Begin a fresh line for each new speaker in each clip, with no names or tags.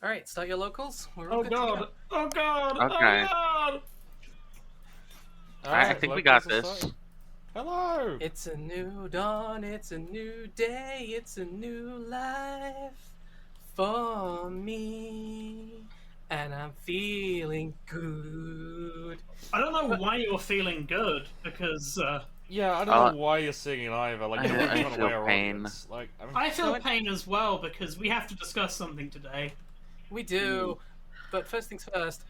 All right, start your locals. We're all
Oh
good to
god!
go.
Oh god!
Okay.
Oh god!
I think we got this.
Hello!
It's a new dawn, it's a new day, it's a new life for me. And I'm feeling good.
I don't know why you're feeling good, because
Yeah, I don't know why you're singing either. Like, you're
I
trying to
feel
weigh our
pain.
audience. Like,
I feel
what?
pain as well, because we have to discuss something today.
We do. But first things first.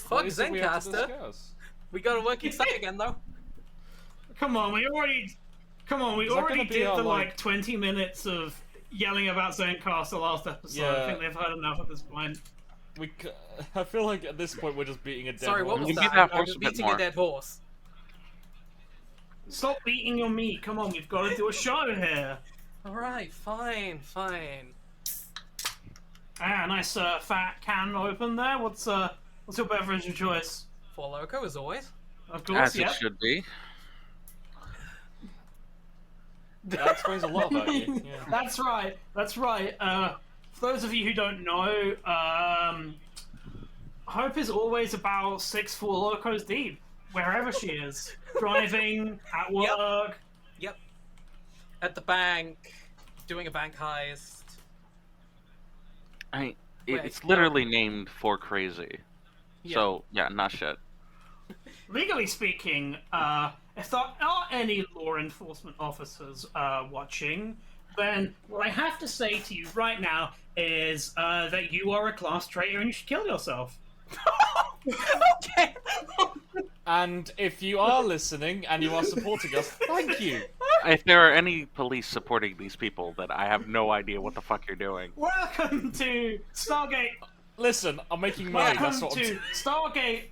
what
Fuck
is it we have to
Zencaster.
discuss?
We got a working site again, though.
Come on, we already
gonna be
did
our,
the
like
20 minutes of yelling about Zencaster last episode.
Yeah.
I think they've heard enough at this point.
I feel like at this point we're just beating a dead
Sorry, what
horse.
was
Give me
that?
that horse a bit
Beating
more.
a dead horse.
Stop beating your meat. Come on, we've got to do a show here.
Alright, fine.
Ah, nice fat can open there. What's your beverage of choice?
Four Loco, as always.
Of course,
As
yeah.
it should be.
That explains a lot about you. Yeah.
That's right. For those of you who don't know, Hope is always about 6 locos deep, wherever she is. Driving, at work.
Yep. At the bank, doing a bank heist.
It's literally named for crazy.
Yeah.
So, yeah, not shit.
Legally speaking, if there are any law enforcement officers watching, then what I have to say to you right now is that you are a class traitor and you should kill yourself.
Okay.
And if you are listening and you are supporting us, thank you.
If there are any police supporting these people, then I have no idea what the fuck you're doing.
Welcome to Stargate.
Listen, I'm making money. That's
Welcome
what
to Stargate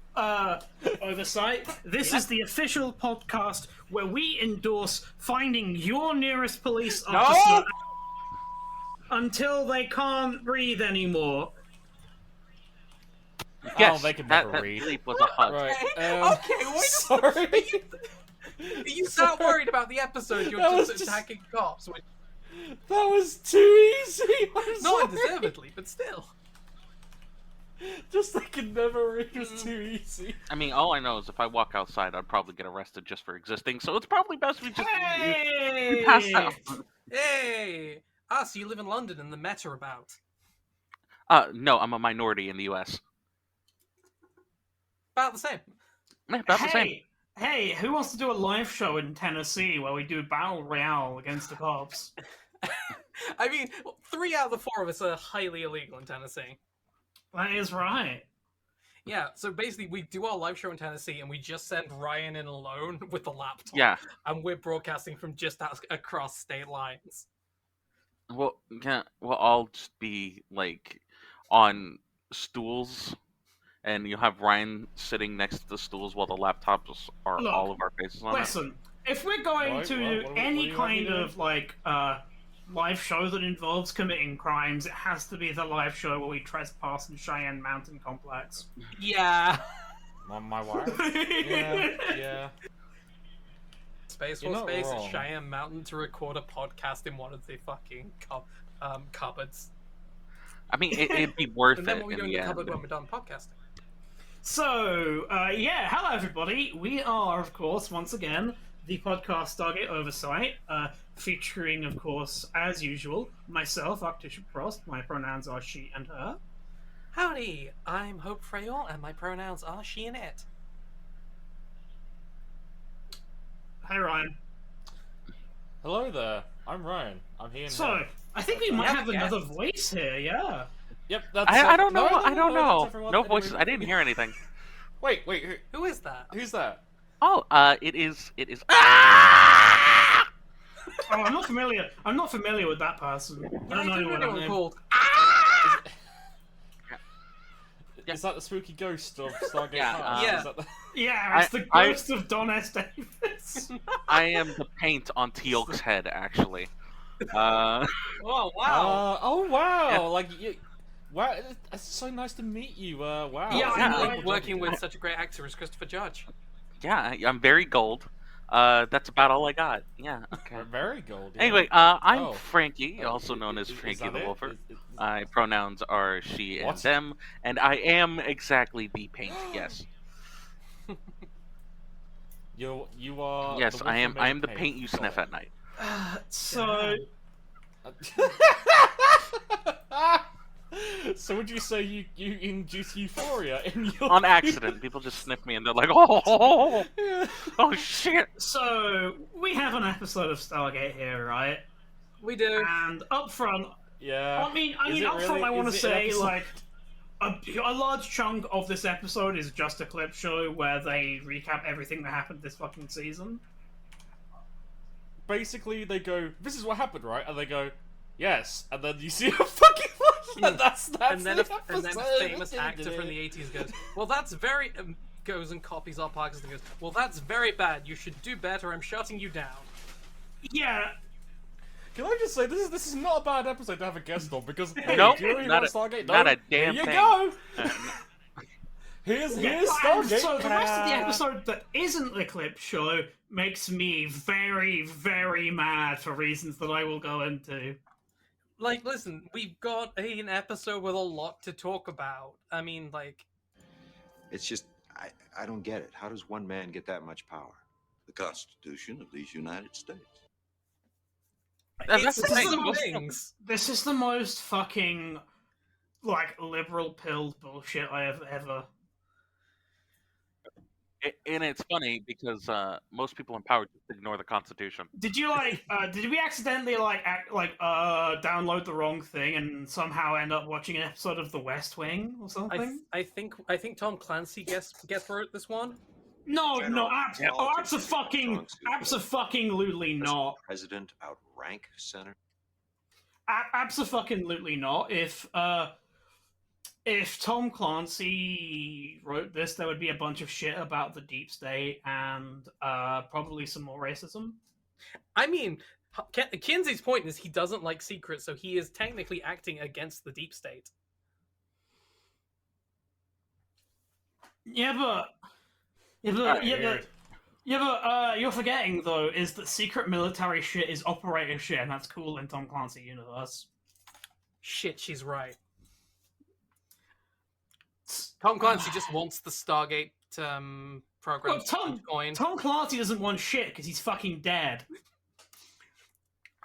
Oversight. This is the official podcast where we endorse finding your nearest police officer until they can't breathe anymore.
Yes,
they can
that
never read.
sleep was a hug.
Right.
Okay, wait.
Sorry.
You sound worried about the episode you're
That was
just
just-
attacking cops, which
That was too easy. I'm
not
sorry.
undeservedly, but still.
Just they can never read was too easy.
I mean, all I know is if I walk outside, I'd probably get arrested just for existing, so it's probably best we just we pass out.
Hey! So you live in London and the Met are about.
No, I'm a minority in the U.S.
About the same.
Yeah, about the same.
Hey, who wants to do a live show in Tennessee where we do battle royale against the cops?
I mean, 3 out of the 4 of us are highly illegal in Tennessee.
That is right.
Yeah, so basically we do our live show in Tennessee and we just send Ryan in alone with the laptop.
Yeah.
And we're broadcasting from just across state lines.
Well, yeah. We'll all just be like on stools, and you'll have Ryan sitting next to the stools while the laptops are
Look,
all of our faces on it.
Listen, if we're going
Right,
to
what
do
do
any
you want me
kind
to do?
of like live show that involves committing crimes, it has to be the live show where we trespass in Cheyenne Mountain Complex.
Yeah.
On my wife. Yeah.
Space
You're
Force
not
Base at
wrong.
Cheyenne Mountain to record a podcast in one of the fucking cupboards.
I mean, it'd be worth
And then
it
what we
in
do in
the
the cupboard
end.
when we're done podcasting.
So, yeah, hello everybody. We are, of course, once again, the podcast Stargate Oversight, featuring, of course, as usual, myself, Arcticia Frost. My pronouns are she and her.
Howdy, I'm Hope Frayorl, and my pronouns are she and it.
Hey, Ryan.
Hello there. I'm Ryan. I'm here.
So, I think we might
have
have
a guest.
another voice here, yeah.
Yep. That's.
I don't know.
no,
I don't know.
everyone,
No
anyway.
voices. I didn't hear anything.
Wait.
Who is that?
Who's that?
Oh, it is. Ah!
Oh, I'm not familiar. I'm not familiar with that person. I don't know anyone that name.
called.
Is that the spooky ghost of Stargate?
Yeah,
Past?
yeah.
Is that the...
Yeah, it's the
I-
ghost of Don S. Davis.
I am the paint on Teal'c's head, actually.
Oh wow!
oh wow!
Yeah.
Like you. Wow, it's so nice to meet you. Wow.
Yeah,
I
yeah,
know,
I-
working with such a great actor as Christopher Judge.
Yeah, I'm very gold. That's about all I got. Yeah. Okay.
Very gold. Yeah.
Anyway, I'm
Oh.
Frankie, also known as
Is
Frankie
that
the
it?
Wolfer.
Is
My pronouns are she and
What?
them, and I am exactly the paint. Yes,
You are.
yes,
the
I
wolf
am.
from
I
Made
am
of
the
Paint.
paint you
Got
sniff
it.
at night.
So
So would you say you induce euphoria in your
On accident, people just sniff me, and they're like, "Oh,
Yeah.
oh shit!"
so we have an episode of Stargate here, right?
We do.
And up front,
Yeah.
I mean,
Is it
up front,
really-
I want to
is it an
say
episode?
like a large chunk of this episode is just a clip show where they recap everything that happened this fucking season.
Basically, they go, "This is what happened, right?" And they go, "Yes," and then you see a fucking. That's
And then,
the
and then a
episode.
famous actor from the 80s goes, well, that's very... goes and copies our podcast and goes, well, that's very bad. You should do better. I'm shutting you down.
Yeah,
Can I just say this is not a bad episode to have a guest on because hey,
Nope,
do you know you
not
want Stargate?
not
No,
a damn
here you
thing.
go. Here's
and
Stargate.
so the rest of the episode that isn't the clip show makes me very, very mad for reasons that I will go into.
Like, listen, we've got an episode with a lot to talk about. I mean, like...
It's just, I don't get it. How does one man get that much power?
The Constitution of these United States.
That's the
it's
thing.
some
Most-
things.
This is the most fucking like liberal pilled bullshit I have ever.
And it's funny because most people in power just ignore the Constitution.
Did you did we accidentally download the wrong thing and somehow end up watching an episode of The West Wing or something?
I think Tom Clancy guest wrote this one.
No,
General
abso-fucking-lutely not.
President outrank Senator?
Abso-fucking-lutely not. If Tom Clancy wrote this, there would be a bunch of shit about the deep state and probably some more racism.
I mean, Kinsey's point is he doesn't like secrets, so he is technically acting against the deep state.
You're forgetting though is that secret military shit is operator shit, and that's cool in Tom Clancy universe.
Shit, she's right. Tom Clancy just wants the Stargate program
Well, Tom-
coin.
Tom Clancy doesn't want shit because he's fucking dead.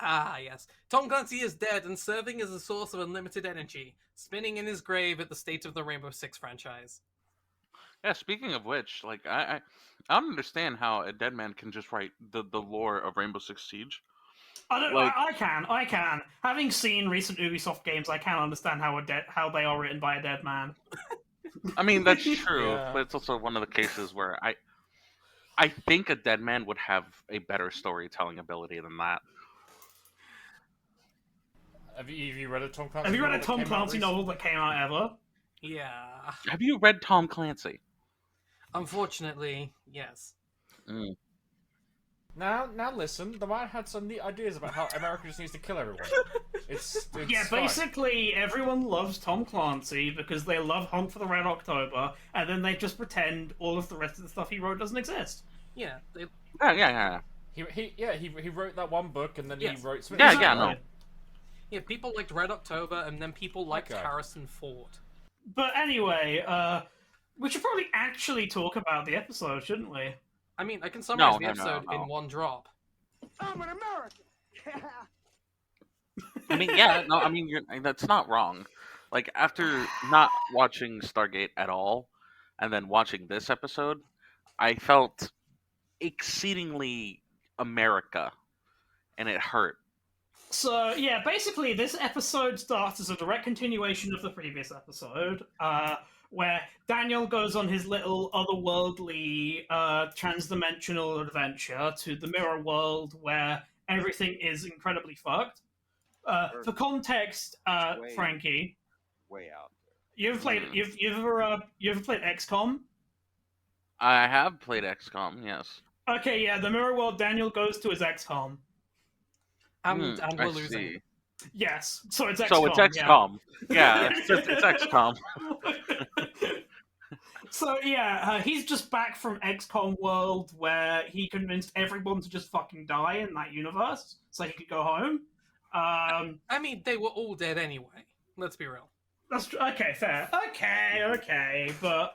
Ah, yes. Tom Clancy is dead and serving as a source of unlimited energy, spinning in his grave at the state of the Rainbow Six franchise.
Yeah, speaking of which, like I don't understand how a dead man can just write the lore of Rainbow Six Siege.
I can. Having seen recent Ubisoft games, I can understand how they are written by a dead man.
I mean, that's true,
Yeah.
but it's also one of the cases where I think a dead man would have a better storytelling ability than that.
Have you read a Tom Clancy?
Have you read a
novel that
Tom
came out
Clancy
recently?
novel that came out ever?
Yeah.
Have you read Tom Clancy?
Unfortunately, yes.
Mm.
Now listen. The man had some neat ideas about how America just needs to kill everyone. It's
Yeah,
fine.
basically everyone loves Tom Clancy because they love Hunt for the Red October, and then they just pretend all of the rest of the stuff he wrote doesn't exist.
Yeah. They,
Yeah.
He wrote that one book and then
Yes.
he wrote.
Yeah,
Exactly.
no.
yeah, people liked Red October, and then people liked
Okay.
Harrison Ford.
But anyway, we should probably actually talk about the episode, shouldn't we?
I mean, I can summarize the
No,
episode
no.
in one drop.
I'm an American.
I mean, yeah, no, I mean that's not wrong. Like after not watching Stargate at all, and then watching this episode, I felt exceedingly America, and it hurt.
So, yeah, basically, this episode starts as a direct continuation of the previous episode, where Daniel goes on his little otherworldly, transdimensional adventure to the mirror world where everything is incredibly fucked. For context, Frankie,
Way out
you ever played you ever played XCOM?
I have played XCOM, yes.
Okay, yeah, the mirror world Daniel goes to is XCOM.
And
I
we're losing.
see.
Yes, so it's XCOM.
So it's XCOM. Yeah, it's XCOM.
So yeah, he's just back from XCOM world where he convinced everyone to just fucking die in that universe so he could go home.
I mean, they were all dead anyway. Let's be real.
That's okay, fair. Okay, but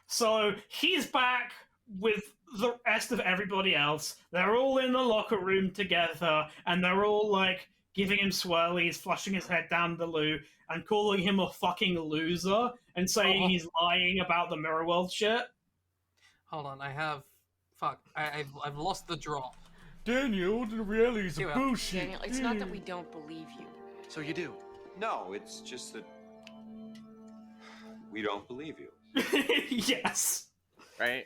so he's back with the rest of everybody else. They're all in the locker room together, and they're all like giving him swirlies, flushing his head down the loo, and calling him a fucking loser, and saying he's lying about the mirror world shit.
Hold on, I've lost the drop.
Daniel, the reality's
Here we
a
are.
bullshit.
Daniel, it's not that we don't believe you.
So you do? No, it's just that we don't believe you.
Yes.
Right?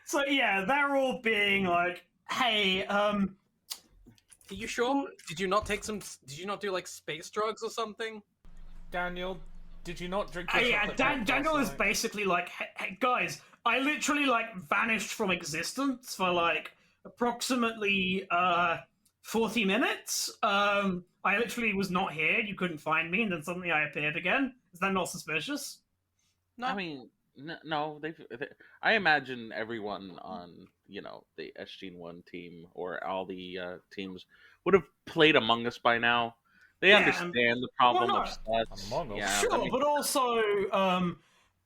So yeah, they're all being like, "Hey,
Are you sure? Did you not do like space drugs or something?
Daniel, did you not drink your
yeah."
chocolate milk
Daniel
last
is
night?
basically like, hey, guys, I literally like vanished from existence for like approximately 40 minutes. I literally was not here. You couldn't find me, and then suddenly I appeared again. Is that not suspicious?
No.
I mean, no. I imagine everyone on the SG1 team or all the teams would have played Among Us by now. They
Yeah,
understand the problem
well,
of sluts.
Among Us?
Yeah,
Sure,
I mean,
but also,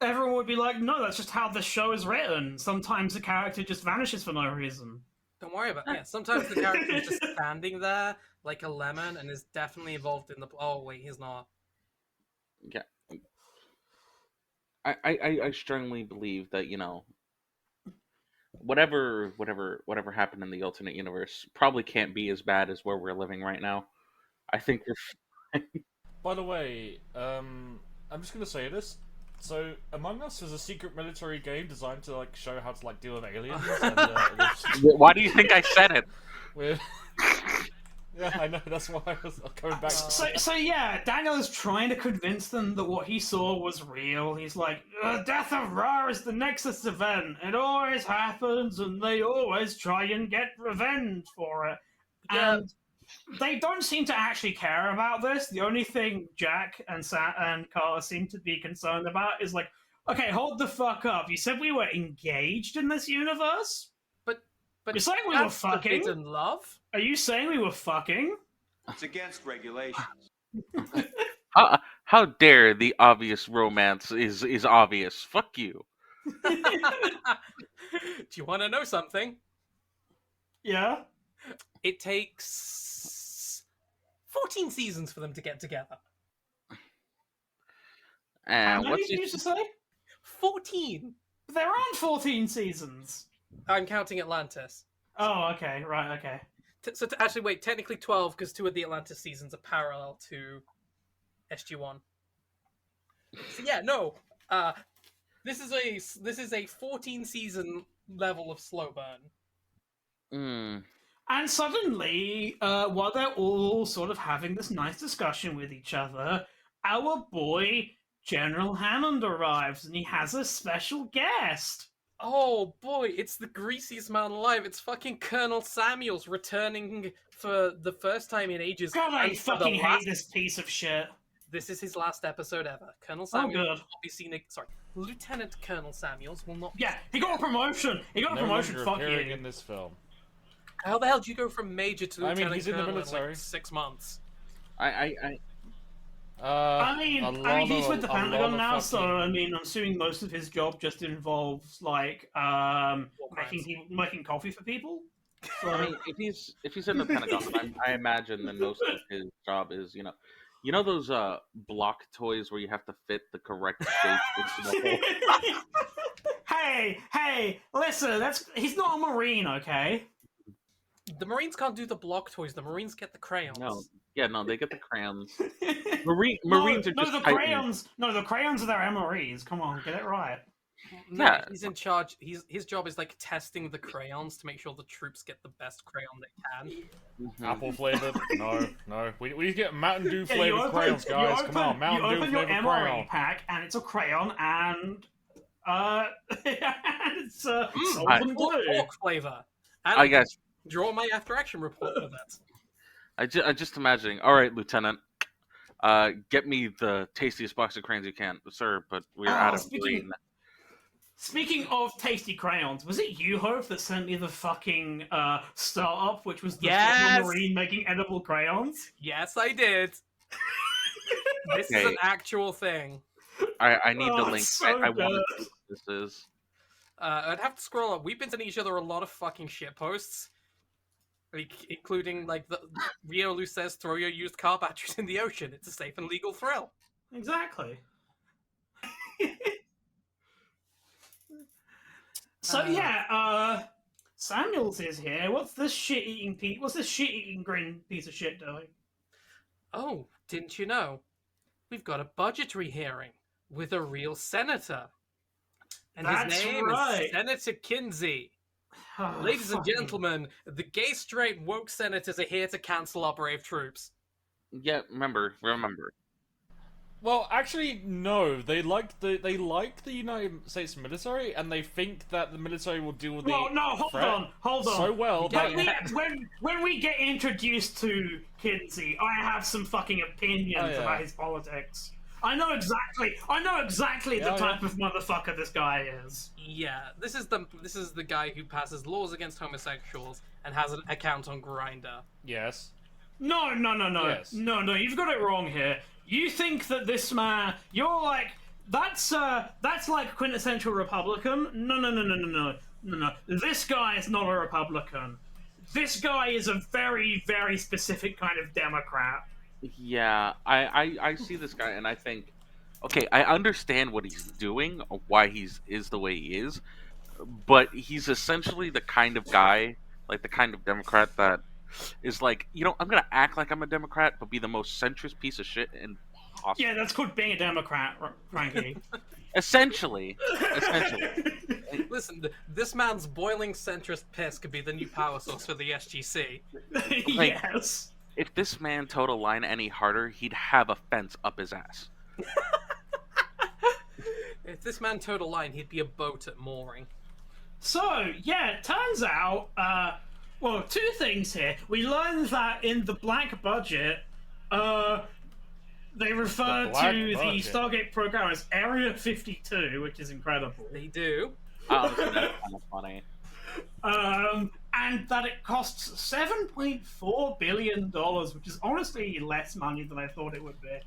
everyone would be like, no, that's just how the show is written. Sometimes the character just vanishes for no reason.
Don't worry about it. Yeah, sometimes the character is just standing there like a lemon and is definitely involved in the. Oh wait, he's not.
yeah. I strongly believe that whatever happened in the alternate universe probably can't be as bad as where we're living right now. I think we're
By the way, I'm just gonna say this. So, Among Us is a secret military game designed to like show how to like deal with aliens. And,
Why do you think I said it?
with... Yeah, I know. That's why I was coming back.
So yeah, Daniel is trying to convince them that what he saw was real. He's like, the death of Ra is the Nexus event. It always happens, and they always try and get revenge for it.
Yeah.
And they don't seem to actually care about this. The only thing Jack and Carter seem to be concerned about is like, okay, hold the fuck up. You said we were engaged in this universe?
But
You're saying we were
that's
fucking?
forbidden love?
Are you saying we were fucking?
It's against regulations.
How dare the obvious romance is obvious? Fuck you.
Do you want to know something?
Yeah?
It takes 14 seasons for them to get together.
How
And
many
what's
did you
it?
just say?
14.
There aren't 14 seasons.
I'm counting Atlantis.
Oh, okay, right, okay.
Actually, wait, technically 12 because 2 of the Atlantis seasons are parallel to SG1. So yeah, no. This is a 14 season level of slow burn.
And suddenly, while they're all sort of having this nice discussion with each other, our boy General Hammond arrives and he has a special guest.
Oh boy, it's the greasiest man alive. It's fucking Colonel Samuels returning for the first time in ages.
God, I
and for the
fucking hate
last-
this piece of shit.
This is his last episode ever. Colonel
Oh,
Samuels will
good.
not be seen. Sorry, Lieutenant Colonel Samuels will not.
Yeah, he got a promotion. He got a
No
promotion.
longer
Fuck
appearing
you.
in this film.
How the hell do you go from major to
I mean,
lieutenant
he's in the
colonel
military.
in like 6 months?
I mean, he's with the Pentagon now, so
fucking-
I mean, I'm assuming most of his job just involves like making coffee for people. So,
I mean, if he's in the Pentagon, I imagine that most of his job is those block toys where you have to fit the correct shape into the hole.
hey, listen, he's not a Marine, okay?
The Marines can't do the block toys. The Marines get the crayons.
No, they get the crayons.
Marines
Marines are just
the
Titans.
crayons. No, the crayons are their MREs. Come on, get it right.
No,
Yeah.
he's in charge. His job is like testing the crayons to make sure the troops get the best crayon they can.
Mhm.
Apple flavored? No. We need to get Mountain Dew
Yeah,
flavored crayons, guys. Come on,
you
Mountain Dew
open your
flavored
MRE
crayon.
pack, and it's a crayon, and it's salt
I-
and glue.
Pork flavor. And
I guess
draw my after action report with it.
I just imagining. All right, Lieutenant. Get me the tastiest box of crayons you can, sir. But we're out of green.
Speaking of tasty crayons, was it you, Hove, that sent me the fucking startup, which was the
Yes!
Marine making edible crayons?
Yes, I did. This is an actual thing.
I need the
Oh,
link.
it's so
I want to
good.
see what this is.
I'd have to scroll up. We've been sending each other a lot of fucking shit posts. Like, including, like, the Riolu says, throw your used car batteries in the ocean. It's a safe and legal thrill.
Exactly. So yeah, Samuels is here. What's this shit-eating green piece of shit doing?
Oh, didn't you know? We've got a budgetary hearing with a real senator. And
That's
his name
right.
is Senator Kinsey.
Oh,
Ladies and
fucking-
gentlemen, the gay, straight, woke senators are here to cancel our brave troops.
Yeah, remember.
Well, actually, no. They like the United States military, and they think that the military will deal with
Well,
the
no, hold
threat
on.
so well
Yeah,
that
When we get introduced to Kinsey, I have some fucking opinions
Oh, yeah.
about his politics. I know exactly the
Yeah,
type of motherfucker this guy is.
Yeah, this is the guy who passes laws against homosexuals and has an account on Grindr.
yes.
No,
Yes.
no, you've got it wrong here. You think that this man, you're like, that's like quintessential Republican. No. This guy is not a Republican. This guy is a very, very specific kind of Democrat.
Yeah, I see this guy and I think, okay, I understand what he's doing, why is the way he is, but he's essentially the kind of guy, like the kind of Democrat that is like, I'm gonna act like I'm a Democrat, but be the most centrist piece of shit and possible.
Yeah, that's called being a Democrat, Frankie.
Essentially.
Listen, this man's boiling centrist piss could be the new power source for the SGC.
Yes.
If this man towed a line any harder, he'd have a fence up his ass.
If this man towed a line, he'd be a boat at mooring.
So, yeah, it turns out, well, two things here. We learned that in the black budget, they refer
The black
to the
budget.
Stargate program as Area 52, which is incredible.
They do.
Oh, that's kind of funny.
And that it costs $7.4 billion, which is honestly less money than I thought it would be.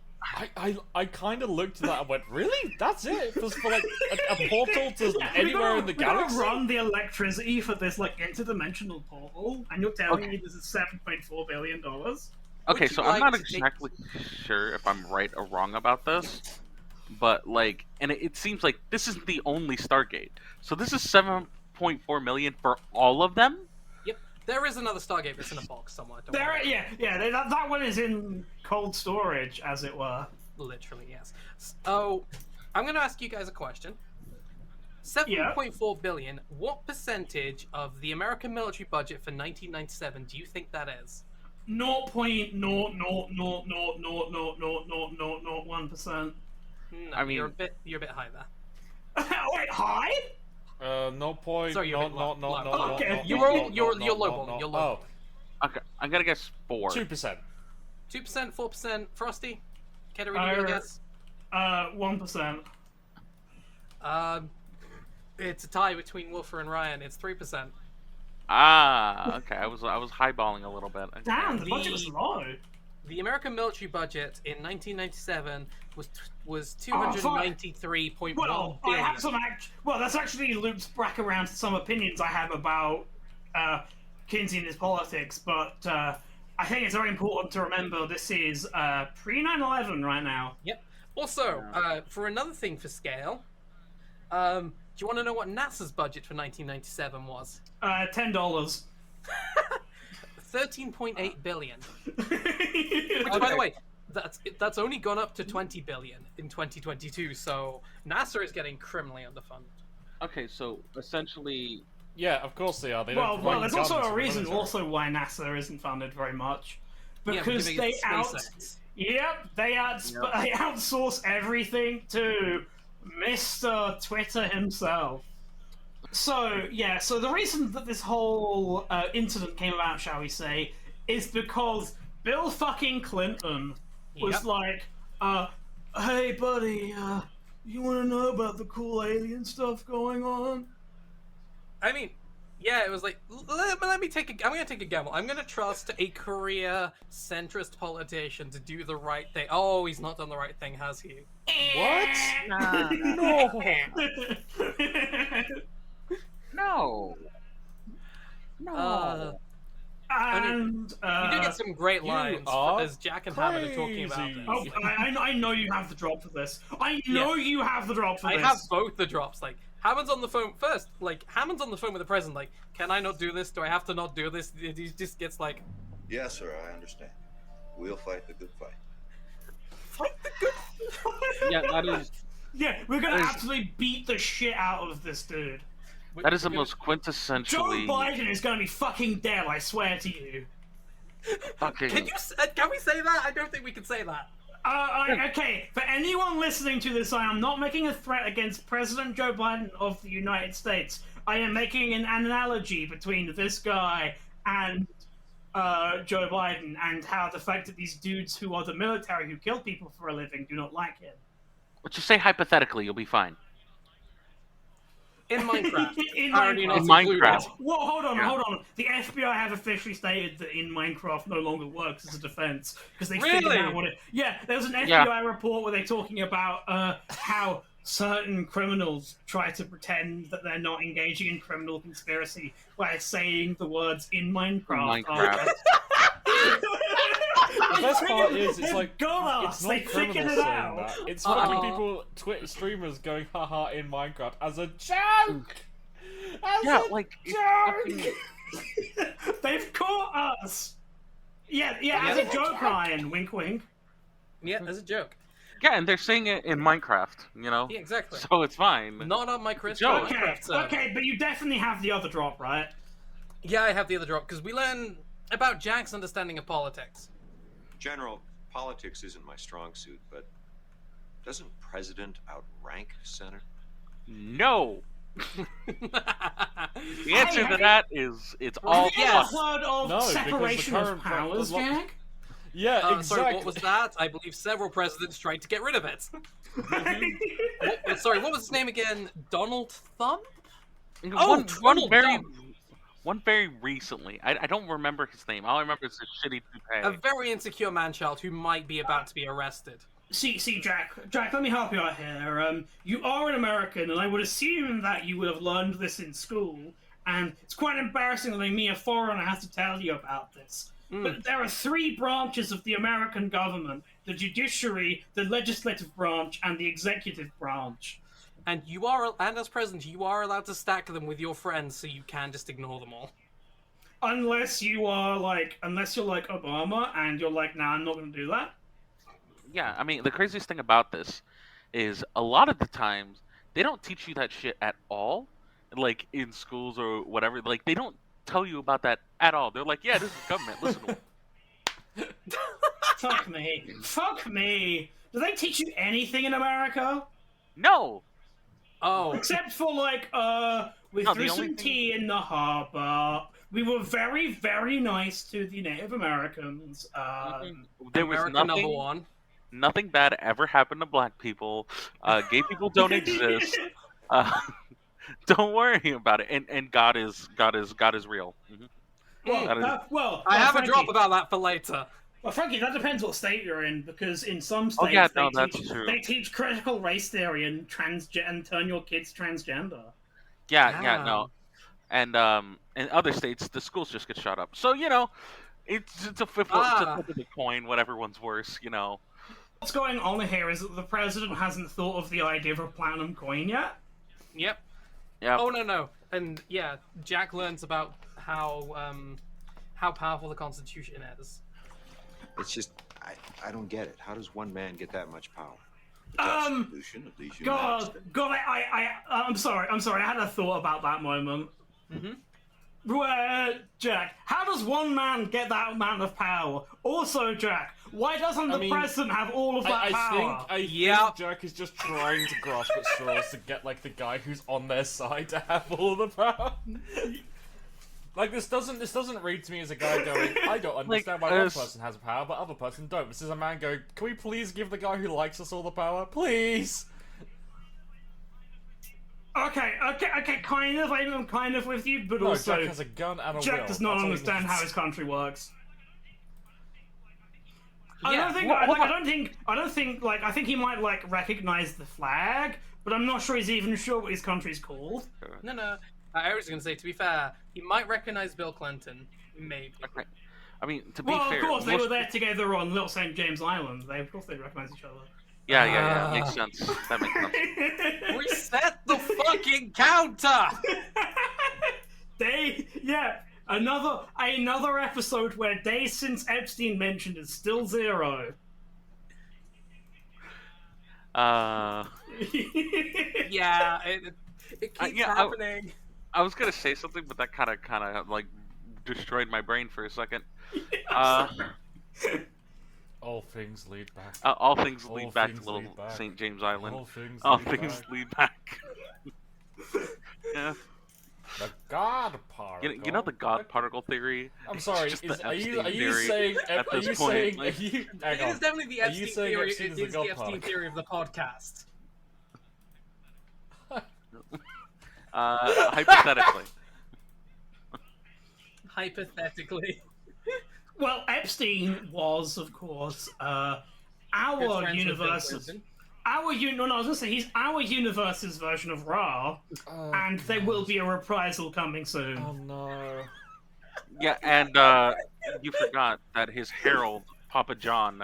I kind of looked at that and went, really? That's it? For like a portal to anywhere in the
We're gonna
galaxy?
run the electricity for this like interdimensional portal, and you're telling me this is $7.4 billion?
Okay,
Would
so
you
I'm
like
not
to take-
exactly sure if I'm right or wrong about this, but like, and it seems like this isn't the only Stargate. So this is 7.4 million for all of them.
Yep, there is another Stargate that's in a box somewhere. Don't
There,
worry.
that one is in cold storage, as it were.
Literally, yes. So, I'm going to ask you guys a question. 7.4 billion. What percentage of the American military budget for 1997 do you think that is?
0.000000001%.
No,
I mean-
you're a bit high there.
Wait, high?
No point.
Sorry, you're a bit low.
No.
Okay.
You're lowballing, you're lowballing.
Okay, I'm gonna guess 4.
2%.
2%, 4%. Frosty, care to read your guess?
1%.
It's a tie between Wolfer and Ryan. It's 3%.
Ah, okay. I was highballing a little bit.
Damn, the budget was low.
The American military budget in 1997 was
Oh, fuck.
293.1
Well, I
billion.
have some well, that's actually loops back around to some opinions I have about Kinsey and his politics, but I think it's very important to remember this is pre-9/11 right now.
Yep. Also, for another thing for scale, do you want to know what NASA's budget for 1997 was?
$10.
13.8 billion. Which, by the way, that's only gone up to 20 billion in 2022. So NASA is getting criminally underfunded.
Okay, so essentially,
Yeah, of course they are. They
Well,
don't provide
there's
guns
also
to
a
the
reason
military.
also why NASA isn't funded very much. Because
giving it
they
to SpaceX.
they outsource everything to Mr. Twitter himself. So the reason that this whole incident came about, shall we say, is because Bill fucking Clinton was
Yep.
like, hey buddy, you want to know about the cool alien stuff going on?
I mean, Yeah, it was like, let me take I'm gonna take a gamble. I'm gonna trust a Korea centrist politician to do the right thing. Oh, he's not done the right thing, has he?
What?
Nah,
No.
no.
And
You do get some great
you
lines
are
as Jack and Hammond are talking about
crazy.
this.
oh, I know you have the drop for this. I know you have the drop for
I
this.
have both the drops. Like Hammond's on the phone first. Like Hammond's on the phone with the president. Like, can I not do this? Do I have to not do this? He just gets like,
Yes, sir, I understand. We'll fight the good fight.
fight the good.
Yeah, that is
Yeah, we're gonna
There's-
absolutely beat the shit out of this dude.
that is the
We're
most
Joe
quintessentially
Biden is gonna be fucking dead, I swear to you.
fucking.
Can can we say that? I don't think we can say that.
Okay, for anyone listening to this, I am not making a threat against President Joe Biden of the United States. I am making an analogy between this guy and Joe Biden, and how the fact that these dudes who are the military who kill people for a living do not like him.
But just say hypothetically, you'll be fine.
In Minecraft.
In
Already not
In
included.
Minecraft.
Whoa, hold on,
Yeah.
hold on. The FBI have officially stated that in Minecraft no longer works as a defense because they
Really?
figured out what it. Yeah, there was an FBI report where they're talking about how certain criminals try to pretend that they're not engaging in criminal conspiracy by saying the words in Minecraft.
Minecraft.
The best part is, it's like,
got
it's
us.
not
They
criminals
figured it
saying
out.
that. It's fucking
Uh-oh.
people, Twitter streamers going haha in Minecraft as a joke! As
Yeah,
a
like it's
joke!
fucking-
They've caught us. Yeah,
Yeah.
as a joke, Ryan. Wink, wink.
Yeah, as a joke.
yeah, and they're saying it in Minecraft, you know,
Yeah, exactly.
so it's fine.
Not on my Chris
joke.
Okay,
Minecraft server.
okay, but you definitely have the other drop, right?
Yeah, I have the other drop because we learn about Jack's understanding of politics.
General, politics isn't my strong suit, but doesn't president outrank Senator?
No. The answer
have
to
you-
that is it's all
Have you
yes.
ever heard of
No, because the
separation of
current
powers,
the lo-
Jack?
Yeah,
Sorry,
exactly.
what was that? I believe several presidents tried to get rid of it. Sorry, what was his name again? Donald Thumb?
one
Donald
very
Trump.
one very recently. I don't remember his name. All I remember is his shitty
A
toupee.
very insecure man-child who might be about to be arrested.
See, Jack, let me help you out here. You are an American, and I would assume that you would have learned this in school, and it's quite embarrassing that me, a foreigner, has to tell you about this. But there are three branches of the American government: the judiciary, the legislative branch, and the executive branch.
And as president, you are allowed to stack them with your friends, so you can just ignore them all.
Unless you're like Obama, and you're like, nah, I'm not going to do that.
Yeah, I mean the craziest thing about this is a lot of the times they don't teach you that shit at all, like in schools or whatever. Like they don't tell you about that at all. They're like, yeah, this is government. Listen to them.
Fuck me. Fuck me. Do they teach you anything in America?
No.
Oh,
Except for we
No,
threw
the
some
only thing-
tea in the harbor. We were very, very nice to the Native Americans.
There was
America number
nothing.
one.
Nothing bad ever happened to black people. Gay people don't exist. Don't worry about it. And God is real. Mhm.
I have
Frankie,
a drop about that for later.
Well, Frankie, that depends what state you're in, because in some states
Oh, yeah, no, that's
teach,
true.
they teach critical race theory and and turn your kids transgender.
Yeah, no. And in other states, the schools just get shut up. So you know, it's a flip of the coin. Whatever one's worse, you know.
What's going on here is that the president hasn't thought of the idea of a platinum coin yet.
Yep.
Yeah.
Oh no. And yeah, Jack learns about how powerful the Constitution is.
It's just, I don't get it. How does one man get that much power?
The Constitution of these United
God,
States.
I'm sorry. I had a thought about that moment. Jack, how does one man get that amount of power? Also, Jack, why doesn't the president have all of that power?
I think Jack is just trying to grasp at straws to get like the guy who's on their side to have all the power. Like this doesn't read to me as a guy going, I don't understand why one person has power but other person don't. This is a man going, can we please give the guy who likes us all the power, please?
Okay, kind of. I'm kind of with you, but
No,
also
Jack has a gun and a
Jack
will.
does not
That's all he
understand how
needs.
his country works.
Yeah,
I don't think. I think he might like recognize the flag, but I'm not sure he's even sure what his country's called.
No. I was going to say, to be fair, he might recognize Bill Clinton. Maybe.
Okay. I mean, to be
Well,
fair,
of course, they
most-
were there together on Little St. James Island. Of course, they recognize each other.
Yeah, makes sense. That makes sense.
Reset the fucking counter!
Another episode where days since Epstein mentioned is still 0.
Uh,
Yeah, it keeps happening.
I was gonna say something, but that kind of like destroyed my brain for a second.
All things lead back.
All things
All
lead back
things
to Little
lead back.
St. James Island.
All
All
things
things
back.
lead back. Yeah.
The God particle.
You know the God particle theory?
I'm sorry.
It's just the
Are you
Epstein theory
saying?
at
Are
this
you
point,
saying?
like-
Are you? Hang
It
on.
is definitely the
Are you
Epstein
saying
theory.
Epstein
It
is the
is the
God
Epstein
particle?
theory of the podcast.
Hypothetically.
Hypothetically.
Well, Epstein was, of course,
Good
our
friends with
universe.
Bill Clinton.
I was gonna say he's our universe's version of Ra, and there will be a reprisal coming soon.
Oh no.
Yeah, and you forgot that his herald, Papa John,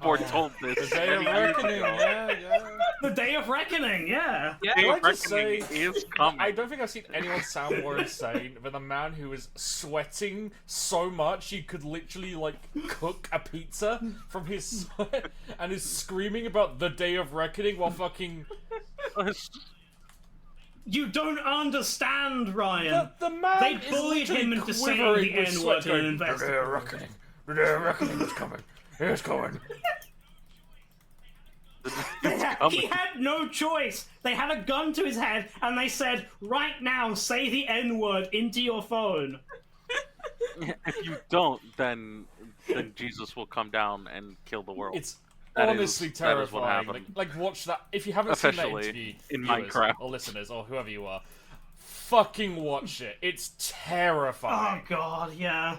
foretold
The
this.
day of
many years
reckoning.
ago.
Yeah.
The Day of Reckoning, yeah.
Yeah.
Day
Can I
of
just
reckoning
say-
is coming.
I don't think I've seen anyone sound more insane than a man who is sweating so much you could literally like cook a pizza from his sweat and is screaming about the Day of Reckoning while fucking
You don't understand, Ryan.
the man
They
is
bullied him
literally
into saying
quivering
the
with
N-word
sweat
in an
going,
investigation.
Reckoning. The Day of Reckoning is coming. It's coming.
He had no choice. They had a gun to his head, and they said, "Right now, say the N-word into your phone."
If you don't, then Jesus will come down and kill the world.
It's
That
honestly
is- that is what
terrifying.
happened.
Like, watch that. If you haven't seen that
Officially,
interview,
in
viewers
Minecraft.
or listeners or whoever you are, fucking watch it. It's
Oh
terrifying.
God, yeah.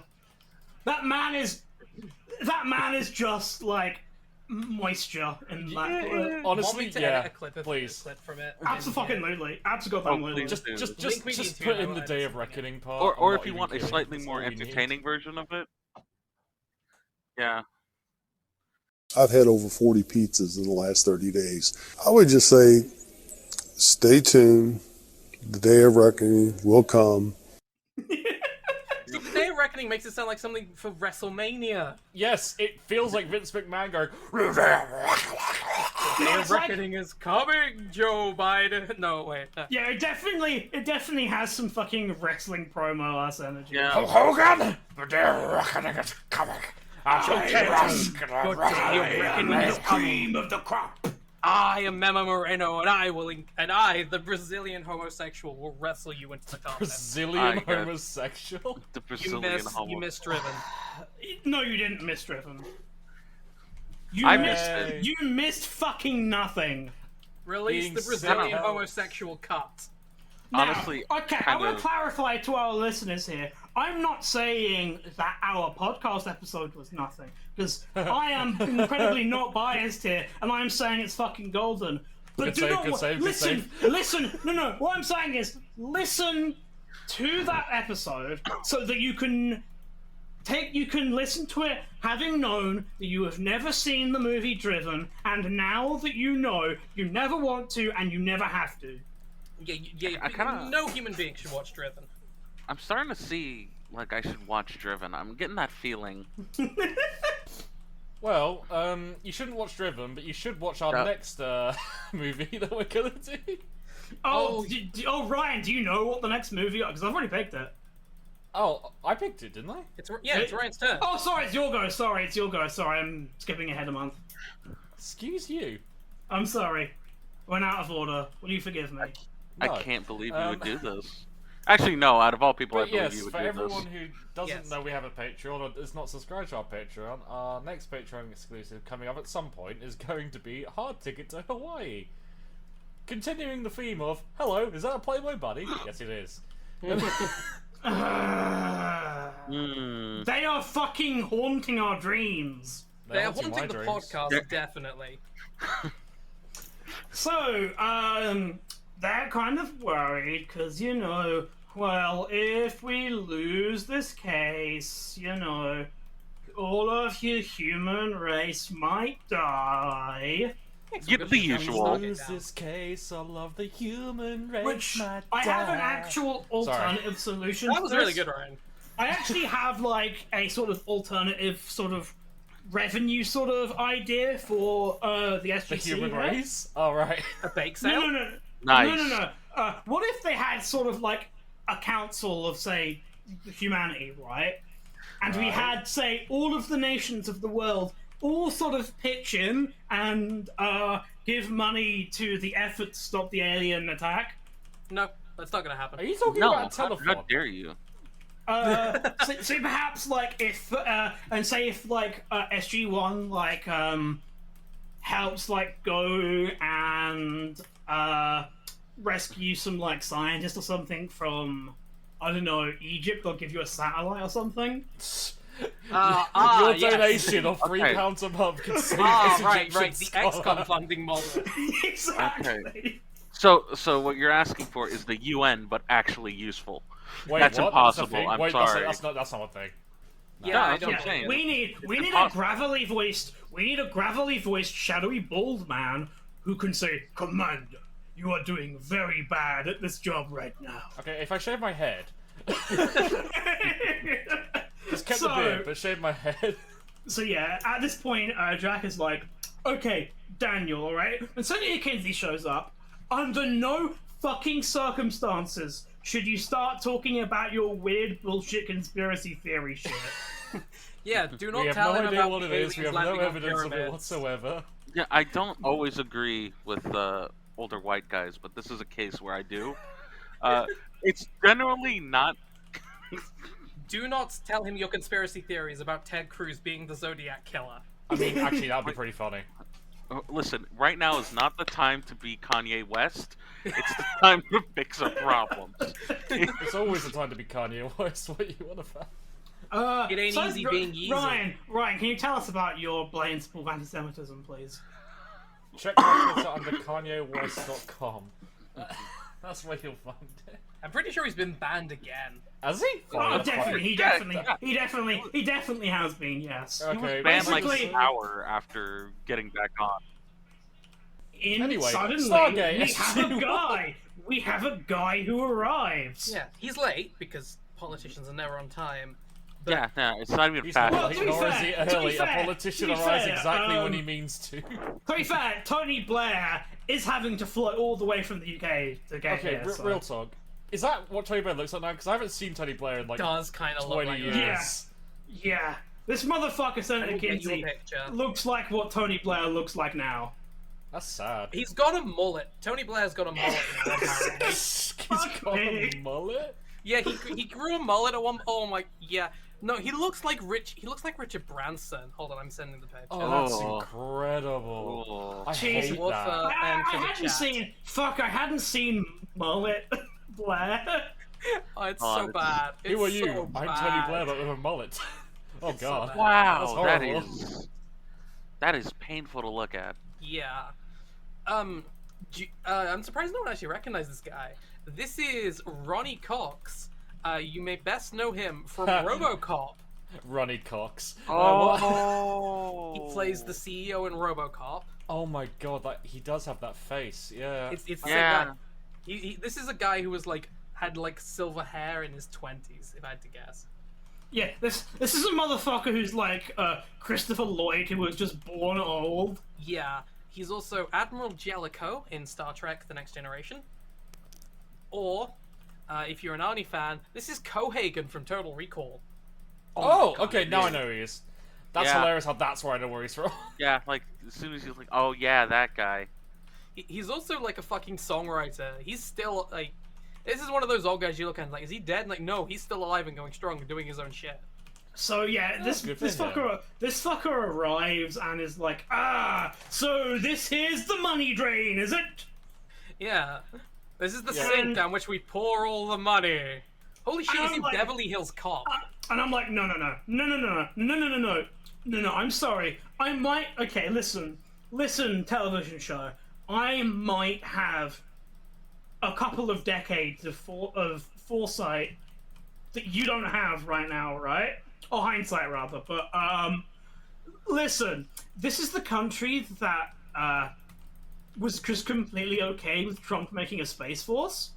That man is just like moisture in that clip.
Honestly,
Want me to
yeah.
edit a clip
Please.
from it?
Absolutely, absolutely.
please.
Just
Link me
just
to
put
you,
in
I
the
will
Day
edit
of
something
Reckoning part.
Or
I'm
if
not
you
even
want a
kidding,
slightly
that's
more
all you need.
entertaining version of it. Yeah.
I've had over 40 pizzas in the last 30 days. I would just say, stay tuned. The Day of Reckoning will come.
See, the Day of Reckoning makes it sound like something for WrestleMania.
Yes, it feels like Vince McMahon going.
The Day of
It's like-
Reckoning is coming, Joe Biden. No, wait.
Yeah, it definitely has some fucking wrestling promo ass energy.
Yeah.
Hogan, the Day of Reckoning is coming.
Good Day of Reckoning is coming.
Of the crop.
I am Mema Moreno, and I, the Brazilian homosexual, will wrestle you into the carpet.
Brazilian
I guess.
homosexual.
The
You
Brazilian homo.
you miss Driven.
No, you didn't miss Driven.
I missed it.
You missed fucking nothing.
Release
Being
the Brazilian
sent out.
homosexual cut.
Honestly,
Okay, I
kind
want
of-
to clarify to our listeners here. I'm not saying that our podcast episode was nothing, because I am incredibly not biased here, and I'm saying it's fucking golden. But
Good
do
save,
not
good save, good
listen.
save.
Listen. No. What I'm saying is listen to that episode so that you can listen to it having known that you have never seen the movie Driven, and now that you know, you never want to and you never have to.
Yeah.
I kinda-
No human being should watch Driven.
I'm starting to see like I should watch Driven. I'm getting that feeling.
Well, you shouldn't watch Driven, but you should watch our
Yeah.
next movie that we're gonna do.
Ryan, do you know what the next movie? Because I've already picked it.
Oh, I picked it, didn't I?
It's Ryan's turn.
Oh, sorry, it's your go. Sorry, I'm skipping ahead a month.
Excuse you.
I'm sorry. Went out of order. Will you forgive me?
I
No.
can't believe you would do this. Actually, no. Out of all people, I
But
believe
yes,
you would
for
do
everyone
this.
who doesn't
Yes.
know we have a Patreon or is not subscribed to our Patreon, our next Patreon exclusive coming up at some point is going to be Hard Ticket to Hawaii. continuing the theme of, hello, is that a Playboy buddy? Yes, it is.
They are fucking haunting our dreams.
They're haunting
my
the
dreams.
podcast, definitely.
So, they're kind of worried because, you know, well, if we lose this case, you know, all of your human race might die.
Get the usual.
Lose this case, all of the human race
Which
might
I have an
die.
actual alternative solution.
That was
to
really
this.
good, Ryan.
I actually have like a sort of alternative sort of revenue sort of idea for the SGC.
The human
here.
race? Alright.
A bake sale?
No.
Nice.
No. What if they had sort of like a council of, say, humanity, right? And we had, say, all of the nations of the world all sort of pitch in and give money to the effort to stop the alien attack.
No, that's not gonna happen.
Are you talking
No,
about a telephone?
how dare you?
So perhaps like if and say if like SG-1 like helps like go and rescue some like scientist or something from, I don't know, Egypt, they'll give you a satellite or something.
Your
yes.
donation of £3
Okay.
a month can save
Ah,
this
right,
Egyptian
the
scholar.
XCOM funding model.
Exactly.
Okay. So what you're asking for is the UN, but actually useful.
Wait,
That's
what?
impossible,
That's a thing?
I'm
Wait,
sorry.
That's not one thing.
Yeah, I
that's what
don't
I'm saying.
We need a
impossible.
gravelly voiced, shadowy, bald man who can say, "Commander, you are doing very bad at this job right now."
Okay, if I shave my head, just kept
So-
the beard, but shave my head.
So yeah, at this point, Jack is like, "Okay, Daniel, all right." And Senator Kinsey shows up. Under no fucking circumstances should you start talking about your weird bullshit conspiracy theory shit.
Yeah, do
We
not
have
tell
no
him
idea
about
what it
the
is. We have
aliens
no
landing on
evidence of it
pyramids.
whatsoever.
Yeah, I don't always agree with older white guys, but this is a case where I do. It's generally not.
Do not tell him your conspiracy theories about Ted Cruz being the Zodiac killer.
I mean, actually, that would be pretty funny.
Listen, right now is not the time to be Kanye West. It's the time to fix our problems.
It's always the time to be Kanye West. What you want about?
It ain't easy being easy.
Ryan, can you tell us about your blatant of anti-Semitism, please?
Check my Twitter under KanyeWest.com. That's where you'll find it.
I'm pretty sure he's been banned again.
Has he?
Oh, definitely. He definitely has been. Yes.
Okay,
Banned like
Basically-
an hour after getting back on.
Anyway,
Suddenly,
Stargate,
we have a
SG-1.
guy. We have a guy who arrives.
Yeah, he's late because politicians are never on time.
Yeah, no, it's not even
He's
fast.
not
Well,
late,
to be
nor is
fair-
he
to be
early.
fair-
A politician
to be
arrives
fair,
exactly when he means to.
To be fair, Tony Blair is having to fly all the way from the UK to get
Okay,
here. so-
real talk. Is that what Tony Blair looks like now? Because I haven't seen Tony Blair in like
Does kind of look
20
like
years.
that.
Yeah. This motherfucker, Senator
We'll get you a
Kinsey,
picture.
looks like what Tony Blair looks like now.
That's sad.
He's got a mullet. Tony Blair's got a mullet now, apparently.
He's
Fuck
got
me.
a mullet?
Yeah, he grew a mullet at one. Oh my, yeah. No, he looks like Richard Branson. Hold on, I'm sending the picture.
Oh, that's
Oh.
incredible. I
Jeez,
hate
what
that.
the-
I
for the
hadn't
chat.
seen. Fuck, I hadn't seen Mullet Blair.
Oh, it's
Oh,
so
it's-
bad. It's
Who are you?
so
I'm
bad.
Tony Blair, but with a mullet. Oh
It's so
god.
bad.
Wow,
That's
that
horrible.
is painful to look at.
Yeah. I'm surprised no one actually recognized this guy. This is Ronnie Cox. You may best know him from RoboCop.
Ronnie Cox.
Oh,
He plays the CEO in RoboCop.
Oh my god, he does have that face. Yeah.
It's the
Yeah.
same guy. This is a guy who was had silver hair in his 20s, if I had to guess.
Yeah, this is a motherfucker who's like Christopher Lloyd, who was just born old.
Yeah, he's also Admiral Jellicoe in Star Trek: The Next Generation. Or, if you're an Arnie fan, this is Cohagen from Total Recall.
Oh, okay, now I know who he is. That's
Yeah.
hilarious how that's where I know where he's from.
Yeah, like as soon as he's like, oh yeah, that guy.
He's also like a fucking songwriter. He's still like, this is one of those old guys you look at and like, is he dead? Like, no, he's still alive and going strong and doing his own shit.
So yeah, this
good for
fucker arrives and is like, so this here's the money drain, is it?
Yeah. This is the
Yeah.
sink down which we pour all the money. Holy shit,
And
is
I'm
he
like-
Beverly Hills Cop?
And I'm like, no, I'm sorry. I might, okay, listen, television show. I might have a couple of decades of foresight that you don't have right now, right? Or hindsight, rather. But, listen, this is the country that, was just completely okay with Trump making a Space Force.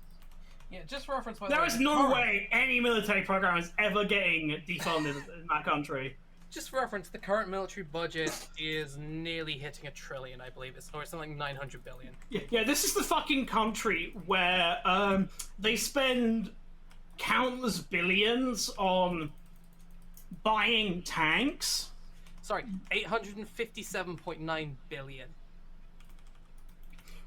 Yeah, just for reference, by the
There
way,
is no way any military program is ever getting defunded in that country.
Just for reference, the current military budget is nearly hitting $1 trillion, I believe. Or something like 900 billion.
Yeah, this is the fucking country where they spend countless billions on buying tanks.
Sorry, 857.9 billion.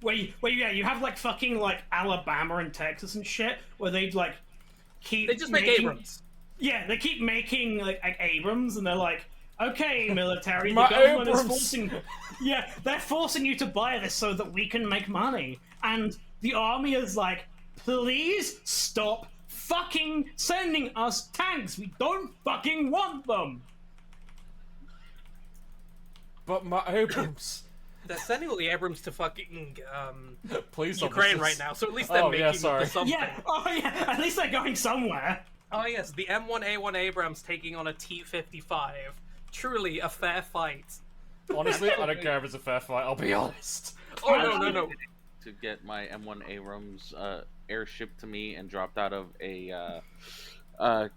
Where you have like fucking like Alabama and Texas and shit, where they like keep
They just make
making,
Abrams.
Yeah, they keep making like Abrams, and they're like, okay, military, the
My
government is
Abrams.
forcing. Yeah, they're forcing you to buy this so that we can make money, and the army is like, please stop fucking sending us tanks. We don't fucking want them.
But my Abrams.
They're sending all the Abrams to fucking
Please stop
Ukraine
this.
right now, so at least they're
Oh,
making
yeah, sorry.
something.
Yeah, oh yeah, at least they're going somewhere.
Oh yes, the M1A1 Abrams taking on a T-55. Truly a fair fight.
Honestly, I don't care if it's a fair fight, I'll be honest.
Oh no.
To get my M1 Abrams airship to me and dropped out of a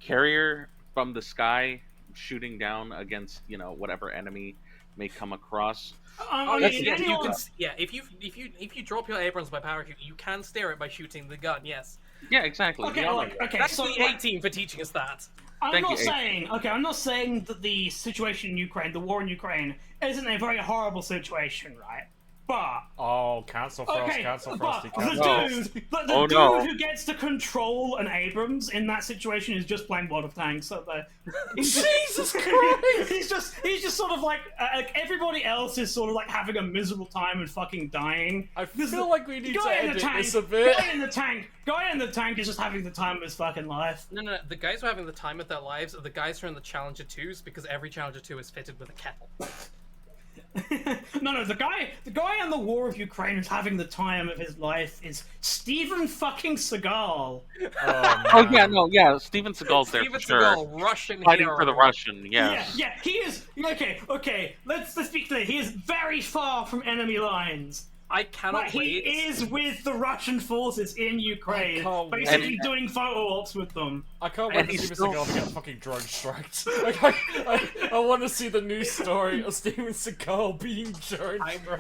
carrier from the sky, shooting down against whatever enemy may come across.
Oh
I
yes,
mean,
yes, you
anyone-
can. Yeah, if you drop your Abrams by parachute, you can steer it by shooting the gun. Yes,
Yeah, exactly.
Okay,
Yeah,
like, okay,
that's
so
the
like,
18 for teaching us that.
I'm
Thank
not
you,
saying, I'm not saying that the situation in Ukraine, the war in Ukraine, isn't a very horrible situation, right? But
Oh, cancel Frost,
okay,
cancel
but
Frosty,
the
cancel.
dude,
Oh,
dude
no.
who gets to control an Abrams in that situation is just playing World of Tanks. So
Jesus Christ!
he's just sort of like everybody else is sort of like having a miserable time and fucking dying.
I
This
feel
is-
like we need to
guy in the
edit
tank,
this a bit.
guy in the tank is just having the time of his fucking life.
No. The guys who are having the time of their lives are the guys who are in the Challenger 2s because every Challenger 2 is fitted with a kettle.
No, the guy in the war of Ukraine who's having the time of his life is Steven fucking Seagal.
Oh yeah, Steven Seagal's there
Steven
for sure.
Seagal, Russian
Fighting
hero.
for the Russian, yes.
Yeah, he is okay. Let's be clear. He is very far from enemy lines.
I cannot
But he
wait.
is with the Russian forces in Ukraine,
I can't wait.
basically doing photo ops with them.
I can't wait
And
for
he's
Steven
still-
Seagal to get fucking drug striked. Like, I want to see the news story of Steven Seagal being drug striked.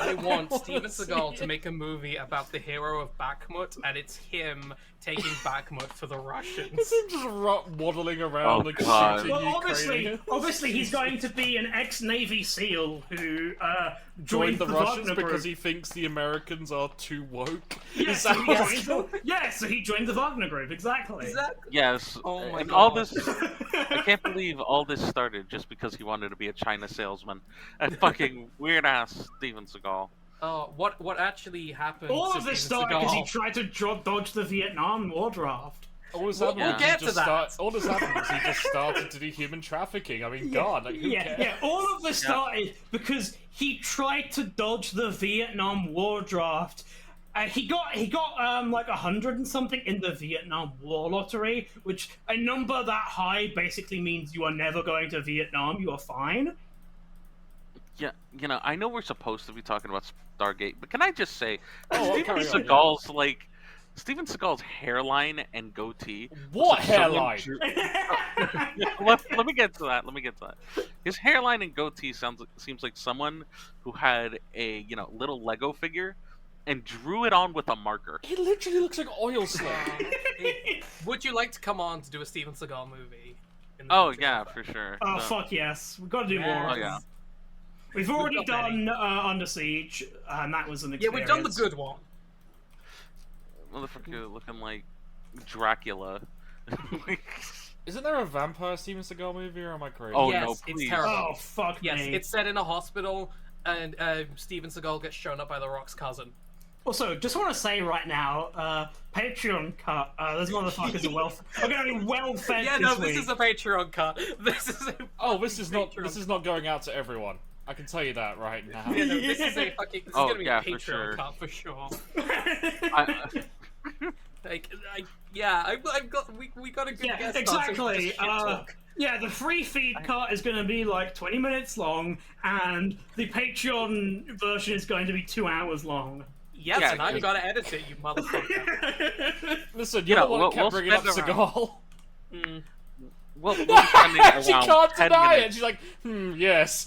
I want Steven
see
Seagal
it.
to make a movie about the hero of Bakhmut, and it's him taking Bakhmut for the Russians.
It's him just waddling around,
Oh,
like,
God.
shooting
Well,
Ukrainians.
obviously, he's going to be an ex-Navy SEAL who
Joined the Russians
Wagner
because
group.
he thinks the Americans are too woke.
Yeah,
Is
so
that
he
what's
joined
going-
so he joined the Wagner group, exactly.
Yes.
Oh my
and
God.
all this I can't believe all this started just because he wanted to be a China salesman. And fucking weird ass Steven Seagal.
What actually happened?
All
to
of this
Steven
started because he
Seagal?
tried to dodge the Vietnam War draft.
All that's
We'll
happened is he
get to
just
that.
all that's happened is he just started to do human trafficking. I mean, God, like, who cares?
Yeah, all of this started because he tried to dodge the Vietnam War draft. He got like 100 and something in the Vietnam War lottery, which a number that high basically means you are never going to Vietnam. You are fine.
Yeah, I know we're supposed to be talking about Stargate, but can I just say
Oh,
Steven
carry on,
Seagal's Steven Seagal's hairline and goatee.
What
looks like someone
hairline?
Let me get to that. His hairline and goatee seems like someone who had a little Lego figure and drew it on with a marker.
He literally looks like oil slick.
Would you like to come on to do a Steven Seagal movie? in the
Oh
future?
yeah, for sure.
Oh
So-
fuck yes, we've got to do
Yeah.
more.
Oh yeah.
We've already
got many.
done Under Siege, and that was an
Yeah,
experience.
we've done the good one.
Motherfucker looking like Dracula.
Isn't there a vampire Steven Seagal movie, or am I crazy?
Oh,
yes,
no,
it's
please.
terrible.
Oh fuck
Yes,
me.
it's set in a hospital, and Steven Seagal gets shown up by The Rock's cousin.
Also, just want to say right now, Patreon cut. Those motherfuckers are going to be well fed.
Yeah, no, this is a Patreon cut. This is a
this is not going out to everyone. I can tell you that right now.
Yeah, no, this is a fucking. This is gonna be a Patreon cut for sure. I've got. We got a good guest.
Exactly. Yeah, the free feed cut is going to be like 20 minutes long, and the Patreon version is going to be 2 hours long.
Yes, and I've got to edit it, you motherfucker.
Listen, you're the one who kept bringing up Seagal.
We'll be spending around
she can't
10
deny
minutes.
it. She's like, yes.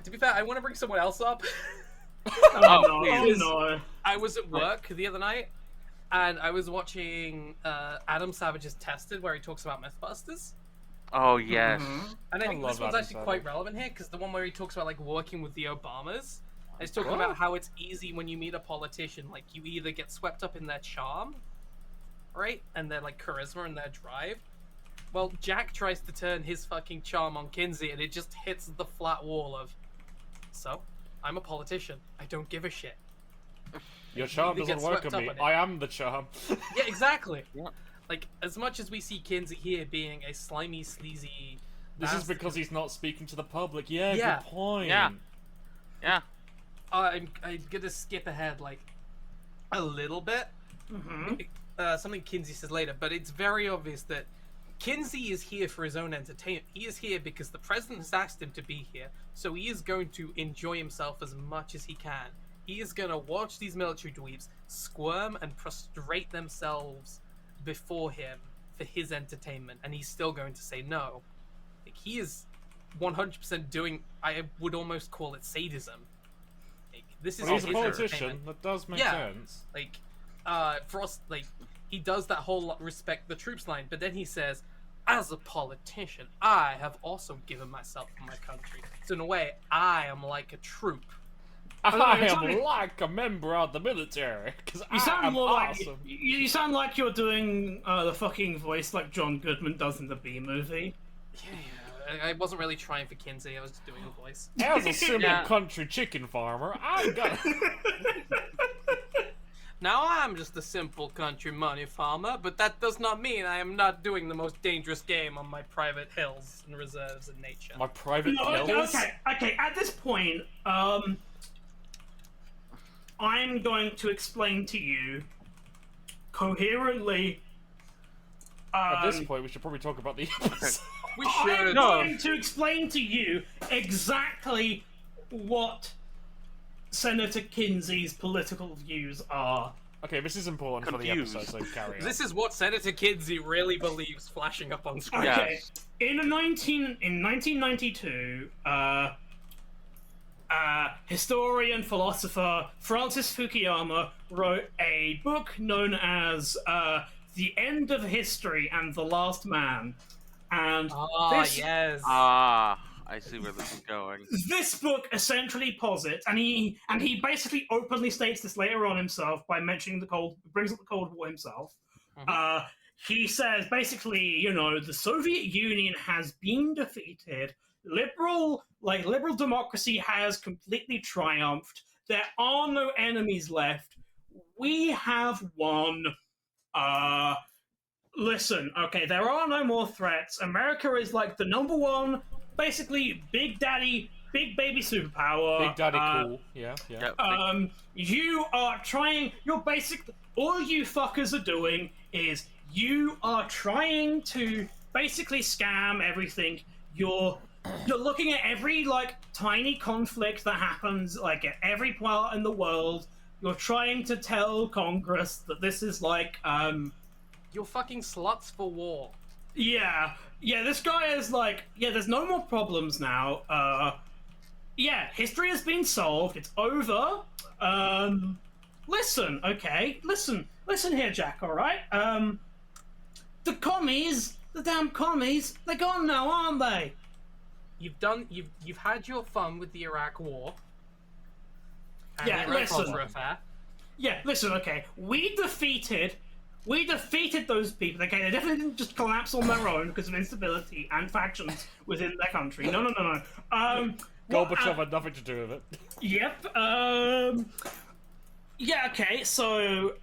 To be fair, I want to bring someone else up.
No.
I was at work the other night, and I was watching Adam Savage's Tested, where he talks about Mythbusters.
Oh, yes.
And I think this one's actually quite relevant here, because the one where he talks about, like, working with the Obamas, and he's talking about how it's easy when you meet a politician, like, you either get swept up in their charm, right? And their, like, charisma and their drive. Well, Jack tries to turn his fucking charm on Kinsey, and it just hits the flat wall of, so, I'm a politician. I don't give a shit.
Your charm doesn't work on me. I am the charm.
Yeah, exactly. Yeah. Like, as much as we see Kinsey here being a slimy, sleazy...
This is because he's not speaking to the public. Yeah, good point.
Yeah.
I'm gonna skip ahead, like, a little bit. Something Kinsey says later, but it's very obvious that Kinsey is here for his own entertainment. He is here because the president has asked him to be here, so he is going to enjoy himself as much as he can. He is gonna watch these military dweebs squirm and prostrate themselves before him for his entertainment, and he's still going to say no. Like, he is 100% doing, I would almost call it sadism. Like, this is
he's a politician. That does make sense.
Like, Frost, like, he does that whole respect the troops line, but then he says, as a politician, I have also given myself for my country. So in a way, I am like a troop.
I am like a member of the military, because I am awesome.
You sound like you're doing the fucking voice like John Goodman does in the B movie.
Yeah, I wasn't really trying for Kinsey, I was just doing a voice.
As a simple country chicken farmer, I'm gonna...
Now I'm just a simple country money farmer, but that does not mean I am not doing the most dangerous game on my private hills and reserves in nature.
My private hills?
Okay, at this point, I'm going to explain to you coherently.
At this point, we should probably talk about the episode.
We should.
I'm going to explain to you exactly what Senator Kinsey's political views are.
Okay, this is important for the episode, so carry on.
This is what Senator Kinsey really believes flashing up on screen.
Okay, in 1992, historian, philosopher Francis Fukuyama wrote a book known as The End of History and the Last Man. And
I see where this is going.
This book essentially posits, and he basically openly states this later on himself by mentioning brings up the Cold War himself. He says basically, you know, the Soviet Union has been defeated. Liberal democracy has completely triumphed. There are no enemies left. We have won. Listen, okay, there are no more threats. America is like the #1, basically big daddy, big baby superpower.
Big daddy cool. Yeah.
You are trying, all you fuckers are doing is you are trying to basically scam everything. You're looking at every, like, tiny conflict that happens, like, at every part in the world. You're trying to tell Congress that this is, like,
You're fucking sluts for war.
Yeah, this guy is like, there's no more problems now. History has been solved. It's over. Listen here, Jack, alright? The damn commies, they're gone now, aren't they?
You've had your fun with the Iraq War.
Listen, okay. We defeated those people. Okay, they definitely didn't just collapse on their own because of instability and factions within their country. No.
Gorbachev had nothing to do with it.
Yep. Yeah. Okay. So.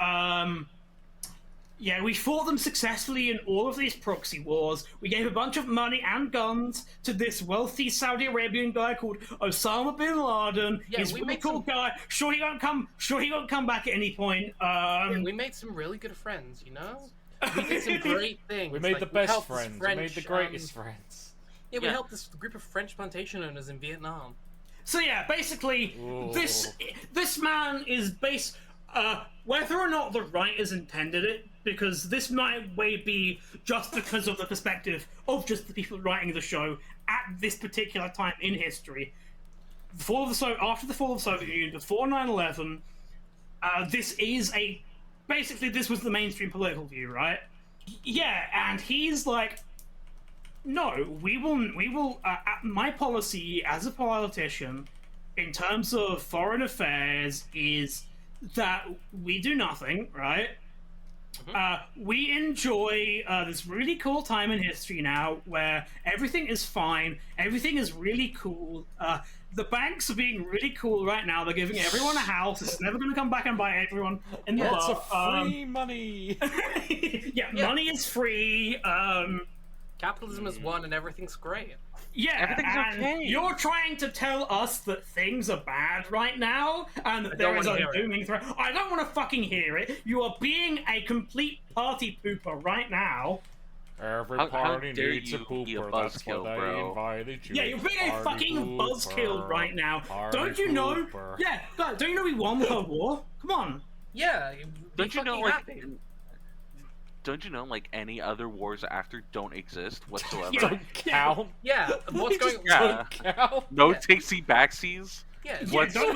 Yeah, we fought them successfully in all of these proxy wars. We gave a bunch of money and guns to this wealthy Saudi Arabian guy called Osama bin Laden.
Yeah,
He's a really cool guy. Sure, he won't come back at any point.
Yeah, we made some really good friends, you know? We did some great things.
We made
like,
the best
helped this
friends.
French,
We made the greatest friends.
Yeah, we helped this group of French plantation owners in Vietnam.
So yeah, basically,
Ooh.
this man is whether or not the writers intended it, because this might be just because of the perspective of just the people writing the show at this particular time in history. After the fall of the Soviet Union, before 9/11, this was the mainstream political view, right? Yeah, and he's like, no, we will. My policy as a politician, in terms of foreign affairs, is that we do nothing, right? We enjoy this really cool time in history now where everything is fine, everything is really cool. The banks are being really cool right now. They're giving everyone a house. It's never going to come back and buy everyone in the
Lots
butt.
of free money.
Yeah, money is free.
Capitalism is won and everything's great.
Yeah,
Everything's
and
okay.
you're trying to tell us that things are bad right now and that there is a dooming threat. I don't want to fucking hear it. You are being a complete party pooper right now.
Every
How
party
dare
needs a
you be a
pooper. That's
buzzkill,
why they
bro.
invited you.
Yeah, you're being a fucking buzzkill right now. Don't you know?
Pooper.
Yeah, don't you know we won the Cold War? Come on.
Yeah,
Don't you know,
happy.
Don't you know, like, any other wars after don't exist whatsoever?
Yeah.
Don't count.
Yeah, what's going on?
Yeah.
Don't count.
No
Yeah.
takesy backsies?
Yeah,
What's-
Don't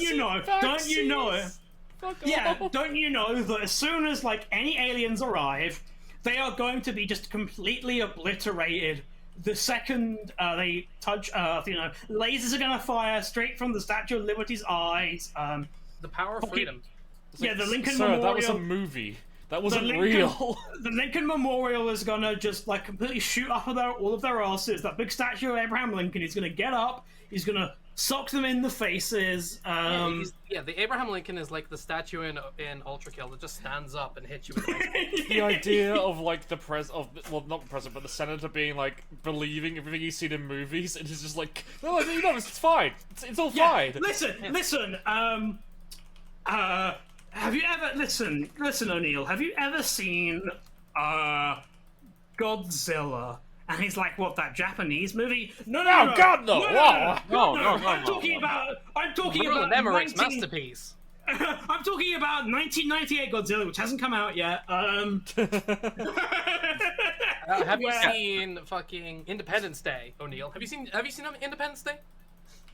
you know? Don't you know?
Fuck
Yeah,
off.
don't you know that as soon as like any aliens arrive, they are going to be just completely obliterated the second they touch Earth. You know, lasers are going to fire straight from the Statue of Liberty's eyes.
the power of freedom.
Yeah, the Lincoln
Sir,
Memorial.
that was a movie. That wasn't
Lincoln-
real.
The Lincoln Memorial is gonna just like completely shoot up all of their asses. That big statue of Abraham Lincoln. He's gonna get up. He's gonna sock them in the faces.
The Abraham Lincoln is like the statue in Ultra Kill that just stands up and hits you with a
The idea of like the not the president, but the senator being like believing everything he's seen in movies, and it's just like, no, you know, it's fine. It's all fine.
Listen. Have you ever listen, O'Neill? Have you ever seen Godzilla? And he's like, what, that Japanese movie? No,
God, no!
No.
I'm talking about
Roland Emmerich's masterpiece.
I'm talking about 1998 Godzilla, which hasn't come out yet.
Have you seen fucking Independence Day, O'Neill? Have you seen Independence Day?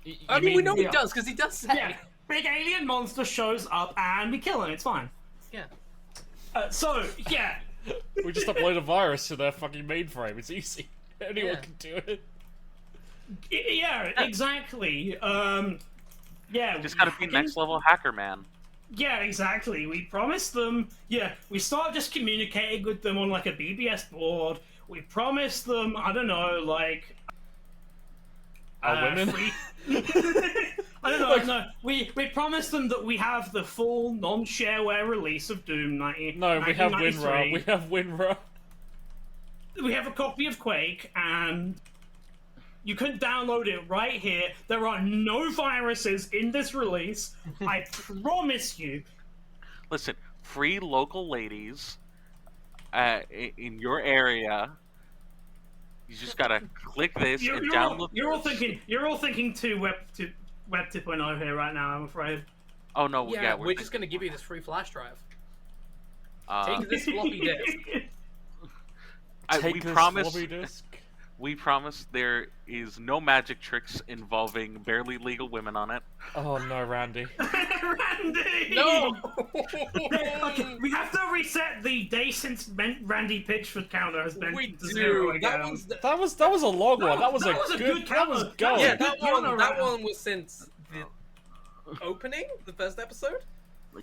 We know he does, because he does say.
Yeah, big alien monster shows up and we kill him. It's fine.
Yeah.
Yeah.
We just upload a virus to their fucking mainframe. It's easy. Anyone can do it.
Yeah, exactly. Yeah.
Just gotta be next level hacker man.
Yeah, exactly. We promised them. Yeah, we start just communicating with them on like a BBS board. We promised them, I don't know, like.
Women?
I don't know. No, we promised them that we have the full non-shareware release of Doom 90.
No, we have
1993.
WinRAR. We have WinRAR.
We have a copy of Quake, and you can download it right here. There are no viruses in this release. I promise you.
Listen, free local ladies in your area. You just gotta click this and download.
You're all thinking Web 2.0 here right now, I'm afraid.
Oh no,
Yeah, we're just gonna give you this free flash drive. Take this floppy disk.
We promise there is no magic tricks involving barely legal women on it.
Oh no, Randy.
Randy!
No!
Okay, we have to reset the day since Randy Pitchford counter has been
We
to zero
do.
again.
That was a long one. That was a good
counter.
that was going.
Yeah,
Good
that one was since the opening, the first episode.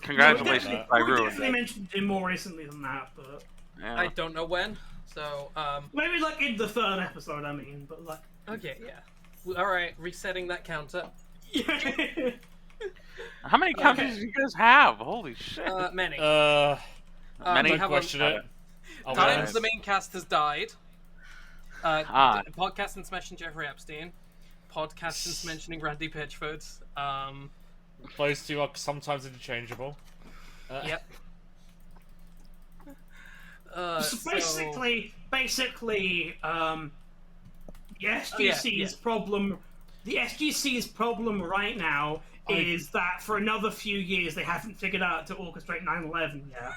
Congratulations,
We
Frayorl.
definitely mentioned him more recently than that, but
Yeah.
I don't know when. So
maybe like in the third episode. I mean, but like
okay, yeah. All right, resetting that counter.
How many counters do you guys have? Holy shit.
Many.
Many?
We
Don't
have
question it.
Times the main cast has died. Podcast and mentioning Jeffrey Epstein. Podcast and mentioning Randy Pitchford.
Those two are sometimes interchangeable.
Yep.
So basically, the SGC's problem. The SGC's problem right now is that for another few years they haven't figured out to orchestrate 9/11 yet.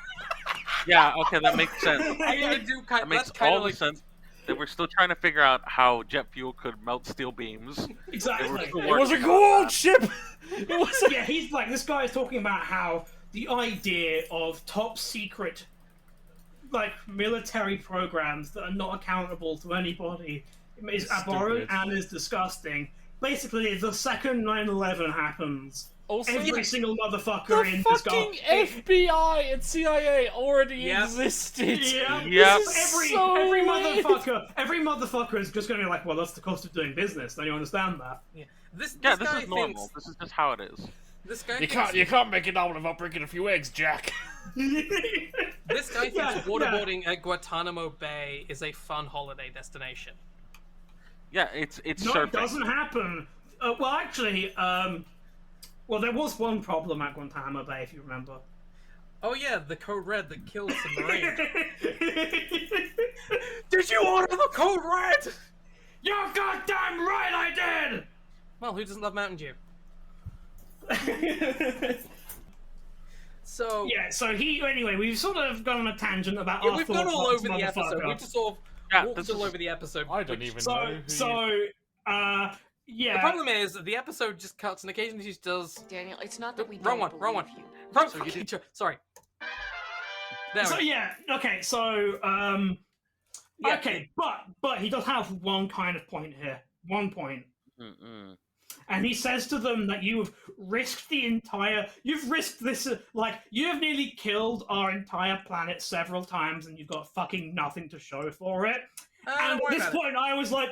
Yeah, okay, that makes sense.
That
makes all the sense. They were still trying to figure out how jet fuel could melt steel beams.
Exactly.
It was a gold ship!
Yeah, he's like, this guy is talking about how the idea of top secret, like, military programs that are not accountable to anybody is abhorrent and is disgusting. Basically, the second 9/11 happens,
also,
every single motherfucker in this guy.
fucking FBI and CIA already existed.
Yeah. Every motherfucker is just going to be like, well, that's the cost of doing business. Don't you understand that?
Yeah. This
This
guy
is normal.
thinks,
This is just how it is.
This guy
You can't make it out without breaking a few eggs, Jack.
This guy thinks waterboarding at Guantanamo Bay is a fun holiday destination.
Yeah, it's
No,
surfing.
it doesn't happen. Well, actually, well, there was one problem at Guantanamo Bay, if you remember.
Oh yeah, the Code Red that killed some Marines. Did you order the Code Red?
You're goddamn right, I did!
Well, who doesn't love Mountain Dew? So
anyway, we've sort of gone on a tangent about
yeah,
our
we've gone
thoughts
all
on
over
this
the episode.
motherfucker.
We've just sort of walked
this
all
is-
over the episode.
I don't even know who
Yeah.
The problem is the episode just cuts and occasionally just does.
Daniel, it's not that we
Wrong
don't
one.
believe you.
Sorry. There
So
we go.
yeah, okay, so
Yeah.
okay, but he does have one kind of point here. One point. And he says to them that you've risked this, like, you have nearly killed our entire planet several times and you've got fucking nothing to show for it. And at this point, I was like,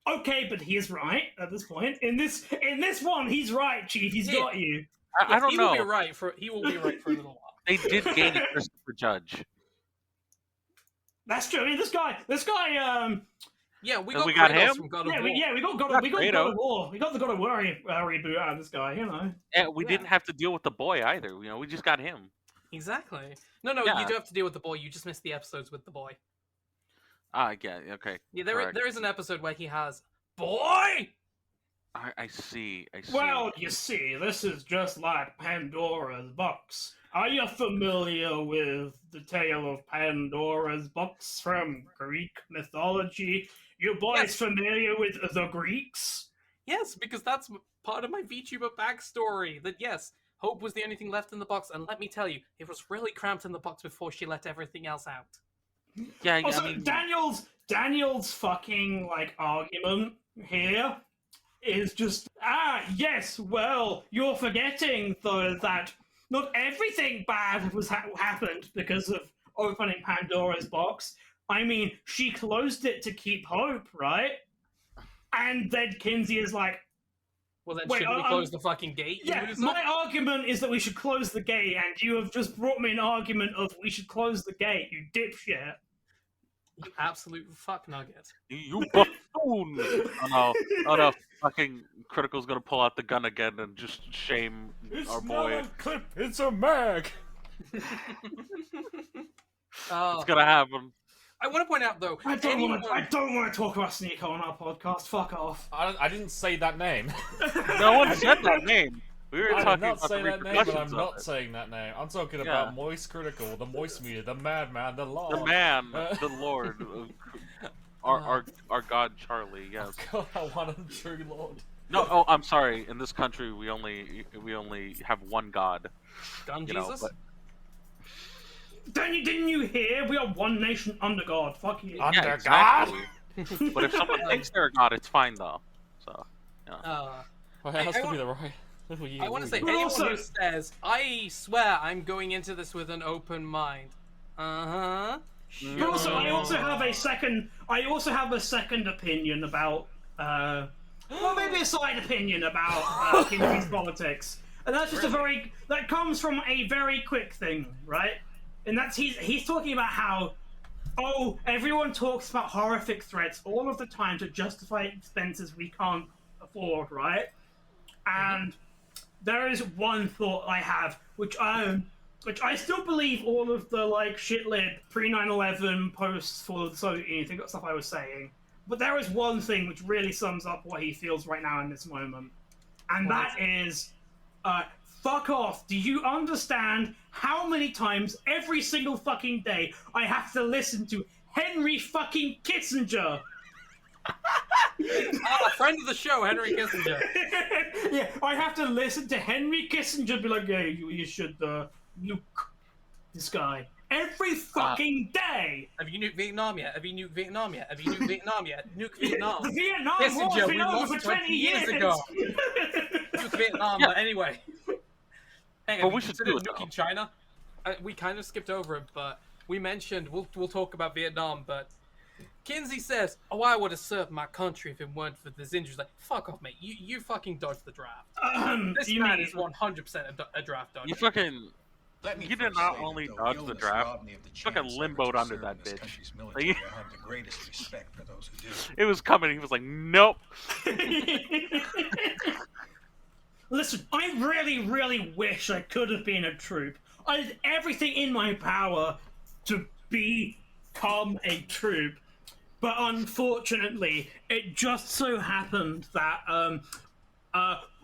okay, but he's right at this point. In this one, he's right, Chief. He's got you.
I don't know.
He will be right for a little while.
They did gain a Christopher Judge.
That's true. I mean, this guy.
Yeah, we
And
got
we got
Kratos
him?
from God of
Yeah,
War.
we got God of War. We got the God of War reboot out of this guy. You know.
And we didn't have to deal with the boy either. You know, we just got him.
Exactly. No,
Yeah.
you do have to deal with the boy. You just missed the episodes with the boy.
Yeah, okay.
Yeah,
correct.
there is an episode where he has boy.
I see.
Well, you see, this is just like Pandora's box. Are you familiar with the tale of Pandora's box from Greek mythology? You boys familiar with the Greeks?
Yes, because that's part of my VTuber backstory. That yes, Hope was the only thing left in the box, and let me tell you, it was really cramped in the box before she let everything else out.
Yeah,
Also,
I mean,
Daniel's fucking like argument here is just yes. Well, you're forgetting though that not everything bad was happened because of opening Pandora's box. I mean, she closed it to keep hope, right? And then Kinsey is like,
Well, then
wait,
shouldn't we close the fucking gate? You
yeah,
loser?
my argument is that we should close the gate, and you have just brought me an argument of we should close the gate, you dipshit.
You absolute fuck nugget.
you buffoon! Oh no, fucking Critical's gonna pull out the gun again and just shame our boy.
not a clip, it's a mag!
It's gonna happen.
I want to point out though,
I don't want to talk about Sneeko on our podcast. Fuck off.
I didn't say that name.
No one said that name. We were
I did
talking
not
about
say
the
that name, but I'm
repercussions of
not
it.
saying that name. I'm talking
Yeah.
about Moist Critical, the Moist Meter, the Madman, the Law.
The man, the Lord, our God Charlie. Yes.
God, I want a true Lord.
No, oh, I'm sorry. In this country, we only have one God.
Gun
You know,
Jesus.
but
Didn't you hear? We are one nation under God. Fuck you.
Under
yeah,
God?
exactly. But if someone thinks they're a God, it's fine though. So, yeah.
Well, it has
I
to be
want-
the right.
I want to say,
But
anyone
also-
who says, I swear I'm going into this with an open mind. Uh-huh.
But also, I also have a second opinion about well, maybe a side opinion about Kinsey's politics, and that's just that comes from a very quick thing, right? And that's he's talking about how everyone talks about horrific threats all of the time to justify expenses we can't afford, right? And there is one thought I have, which I still believe all of the shitlib pre 9/11 posts for the Soviet Union stuff I was saying. But there is one thing which really sums up what he feels right now in this moment, and that is, fuck off. Do you understand how many times every single fucking day I have to listen to Henry fucking Kissinger?
Friend of the show, Henry Kissinger.
Yeah, I have to listen to Henry Kissinger be like, yeah, you should nuke this guy. Every fucking day!
Have you nuked Vietnam yet? Have you nuked Vietnam yet? Have you nuked Vietnam yet? Nuke Vietnam.
The Vietnam War has been over for 20 years
ago. Nuke Vietnam, but anyway. Hey,
but we should do it,
nuking China. We kind of skipped over it, but we mentioned we'll talk about Vietnam. But Kinsey says, "Oh, I would have served my country if it weren't for this injury." Like, fuck off, mate. You fucking dodged the draft. This man is 100% a draft dodger.
You fucking. You did not only dodge the draft, you fucking limboed under that bitch. Like, it was coming. He was like, "Nope."
Listen, I really, really wish I could have been a troop. I did everything in my power to become a troop, but unfortunately, it just so happened that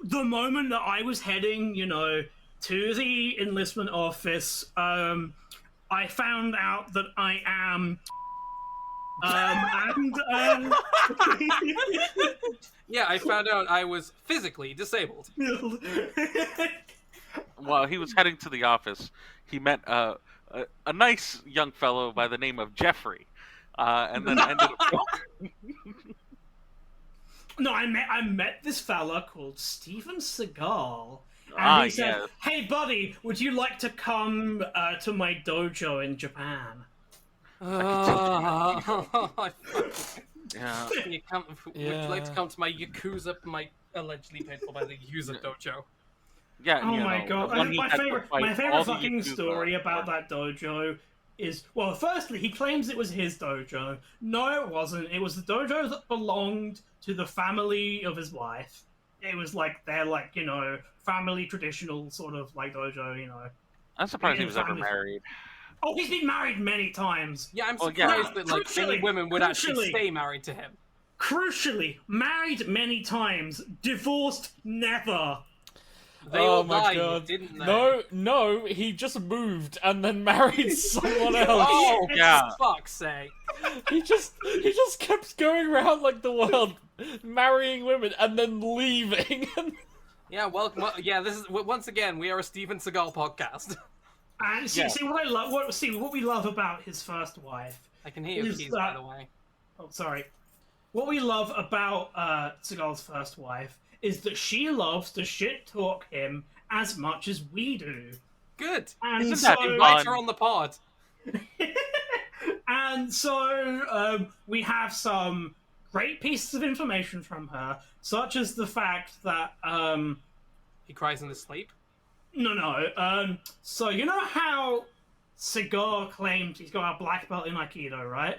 the moment that I was heading, to the enlistment office, I found out that I am.
Yeah, I found out I was physically disabled.
While he was heading to the office, he met a nice young fellow by the name of Jeffrey, and then ended up.
No, I met this fella called Steven Seagal. And he said,
yes.
"Hey, buddy, would you like to come to my dojo in Japan?"
Yeah.
Would you like to come to my Yakuza, allegedly paid for by the Yakuza dojo?
Yeah.
Oh my god! My favorite fucking story about that dojo is, well, firstly, he claims it was his dojo. No, it wasn't. It was the dojo that belonged to the family of his wife. It was their family traditional sort of dojo.
I'm surprised he was ever married.
Oh, he's been married many times.
Yeah, I'm surprised that many women would actually stay married to him.
Crucially, married many times, divorced never.
They all died, didn't they?
No, he just moved and then married someone else.
Oh,
yeah.
For fuck's sake.
He just kept going around the world, marrying women and then leaving.
Yeah, well, this is, once again, we are a Steven Seagal podcast.
And see what I love. What we love about his first wife.
I can hear your keys, by the way.
Oh, sorry. What we love about Seagal's first wife is that she loves to shit talk him as much as we do.
Good.
And
Isn't
so,
that
invite her on the pod.
And so we have some great pieces of information from her, such as the fact that
he cries in his sleep.
No. So you know how Seagal claimed he's got a black belt in Aikido, right?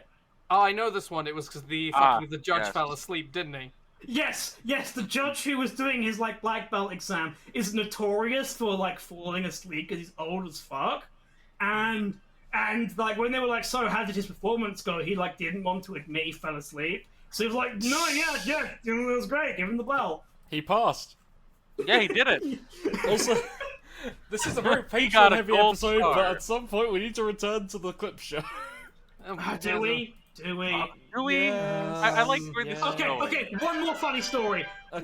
Oh, I know this one. It was because the judge fell asleep, didn't he?
Yes. The judge who was doing his black belt exam is notorious for falling asleep because he's old as fuck, and when they were so how did his performance go? He didn't want to admit he fell asleep, so he was like, no, yeah, it was great. Give him the belt.
He passed.
Yeah, he did it.
Also, this is a very Patreon-heavy episode, but at some point we need to return to the clip show.
Do we?
Yeah. I like where this is going.
Okay. One more funny story.
Okay.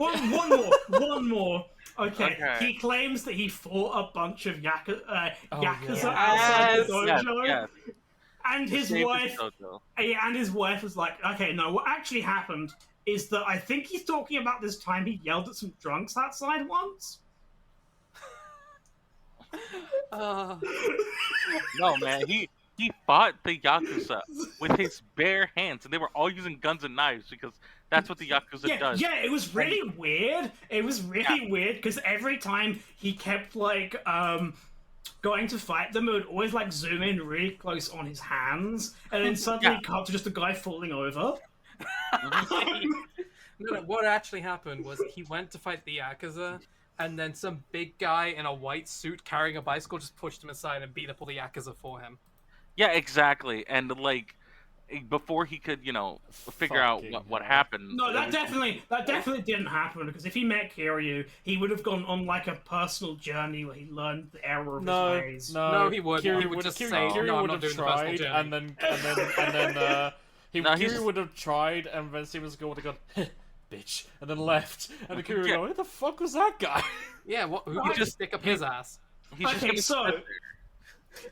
One more. Okay. He claims that he fought a bunch of yakuza outside the dojo.
Yes.
And his wife was like, "Okay, no. What actually happened is that I think he's talking about this time he yelled at some drunks outside once."
No, man. He he fought the Yakuza with his bare hands, and they were all using guns and knives because that's what the Yakuza does.
Yeah, it was really weird. It was really weird because every time he kept like going to fight them, it would always like zoom in really close on his hands, and then suddenly cut to just a guy falling over.
No, what actually happened was he went to fight the Yakuza, and then some big guy in a white suit carrying a bicycle just pushed him aside and beat up all the Yakuza for him.
Yeah, exactly. And like before he could, figure out what happened.
No, that definitely didn't happen, because if he met Kiryu, he would have gone on like a personal journey where he learned the error of his ways.
No, he wouldn't. He would just say, "No, I'm not doing the personal journey."
and then Kiryu would have tried, and then Steven would have gone, bitch, and then left. And the Kiryu would go, who the fuck was that guy?
Yeah, who could just stick up his ass?
Okay,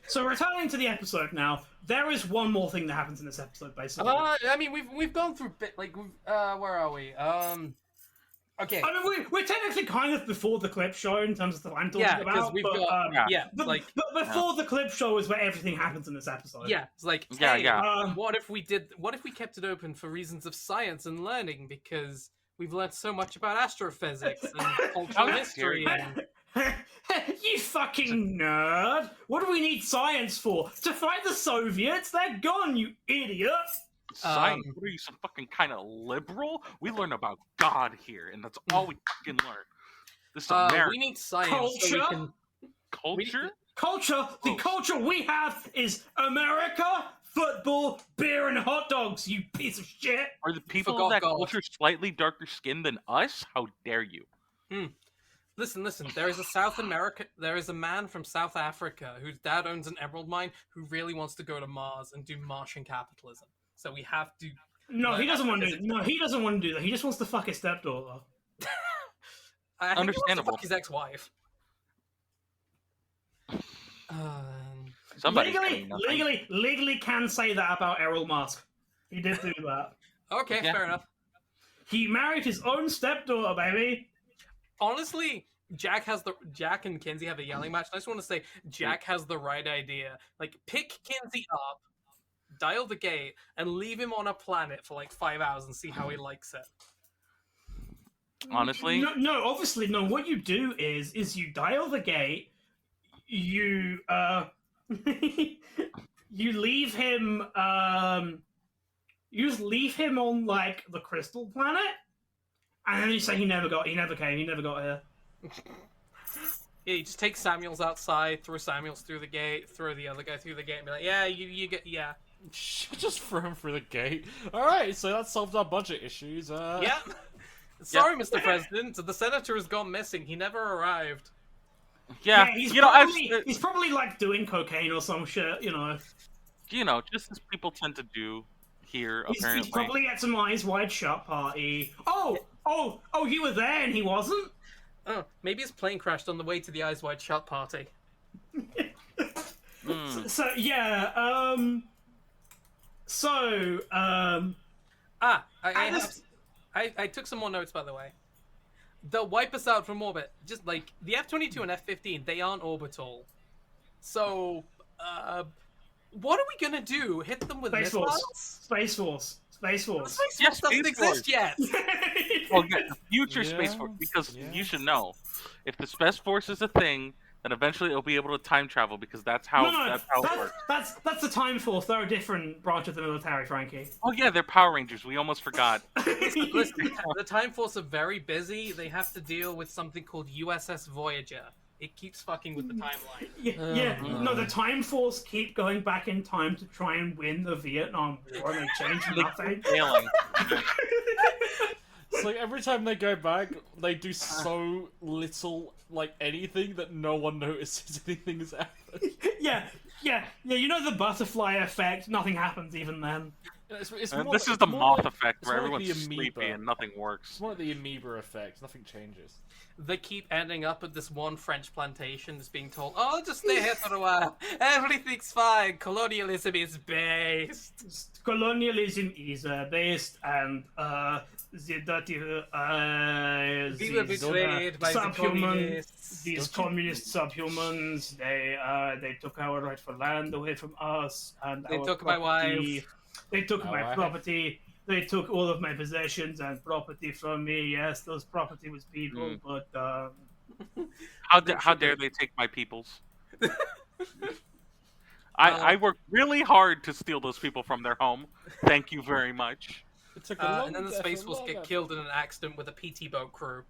so returning to the episode now, there is one more thing that happens in this episode, basically.
I mean, we've gone through where are we? Okay.
I mean, we're technically kind of before the clip show in terms of the I'm talking about.
Because we've got
but before the clip show is where everything happens in this episode.
Yeah, it's like, what if we kept it open for reasons of science and learning, because we've learned so much about astrophysics and cultural history and...
You fucking nerd! What do we need science for? To fight the Soviets? They're gone, you idiot!
Science? What are you, some fucking kind of liberal? We learn about God here, and that's all we fucking learn. This is America.
We need science.
Culture?
So we can...
Culture?
Culture? The culture we have is America, football, beer, and hot dogs, you piece of shit!
Are the people of that culture slightly darker skinned than us? How dare you?
Listen, there is a man from South Africa whose dad owns an emerald mine who really wants to go to Mars and do Martian capitalism. So we have to...
No, he doesn't want to do that. No, he doesn't want to do that. He just wants to fuck his stepdaughter.
I think
Understandable.
He wants to fuck his ex-wife.
Legally can say that about Errol Musk. He did do that.
Okay, fair enough.
He married his own stepdaughter, baby.
Honestly, Jack and Kinsey have a yelling match. I just want to say Jack has the right idea. Like, pick Kinsey up, dial the gate, and leave him on a planet for like 5 hours and see how he likes it.
Honestly?
No, obviously, no. What you do is you dial the gate, you you leave him you just leave him on like the crystal planet, and then you say he never got here.
Yeah, you just take Samuels outside, throw Samuels through the gate, throw the other guy through the gate, and be like, yeah, you get, yeah.
Just throw him through the gate. Alright, so that solved our budget issues.
Yeah. Sorry, Mr. President, the senator has gone missing. He never arrived.
Yeah,
he's probably like doing cocaine or some shit,
just as people tend to do here, apparently.
He's probably at some Eyes Wide Shut party. Oh, you were there and he wasn't?
Oh, maybe his plane crashed on the way to the Eyes Wide Shut party. I took some more notes, by the way. They'll wipe us out from orbit. Just like the F-22 and F-15, they aren't orbital. So, what are we gonna do? Hit them with missiles?
Space Force.
Space Force doesn't exist yet.
Well, yeah, the future Space Force, because you should know, if the Space Force is a thing, then eventually it'll be able to time travel, because that's how it works.
That's the Time Force. They're a different branch of the military, Frankie.
Oh yeah, they're Power Rangers. We almost forgot.
Listen, the Time Force are very busy. They have to deal with something called USS Voyager. It keeps fucking with the timeline.
No, the Time Force keep going back in time to try and win the Vietnam War, and they change nothing.
It's like every time they go back, they do so little, like anything, that no one notices anything has happened.
Yeah. You know the butterfly effect? Nothing happens even then.
It's
And
more
this
like-
is the
it's more
moth
like-
effect
it's
where
more like
everyone's
the
sleepy
amoeba.
and nothing works.
It's more like the amoeba effect. Nothing changes.
They keep ending up at this one French plantation that's being told, "Oh, just stay here for a while. Everything's fine. Colonialism is based."
Colonialism is based, and the dirty
We were betrayed by the
subhumans,
communists.
these communist subhumans. They took our rightful land away from us, and
They
our
took my
property.
wife.
They took
My
my
wife.
property. They took all of my possessions and property from me. Yes, those property was people, but
How dare they take my peoples? I worked really hard to steal those people from their home. Thank you very much.
It took a long
And then the
death,
Space
a
Force
long
get
death.
killed in an accident with a PT boat crew.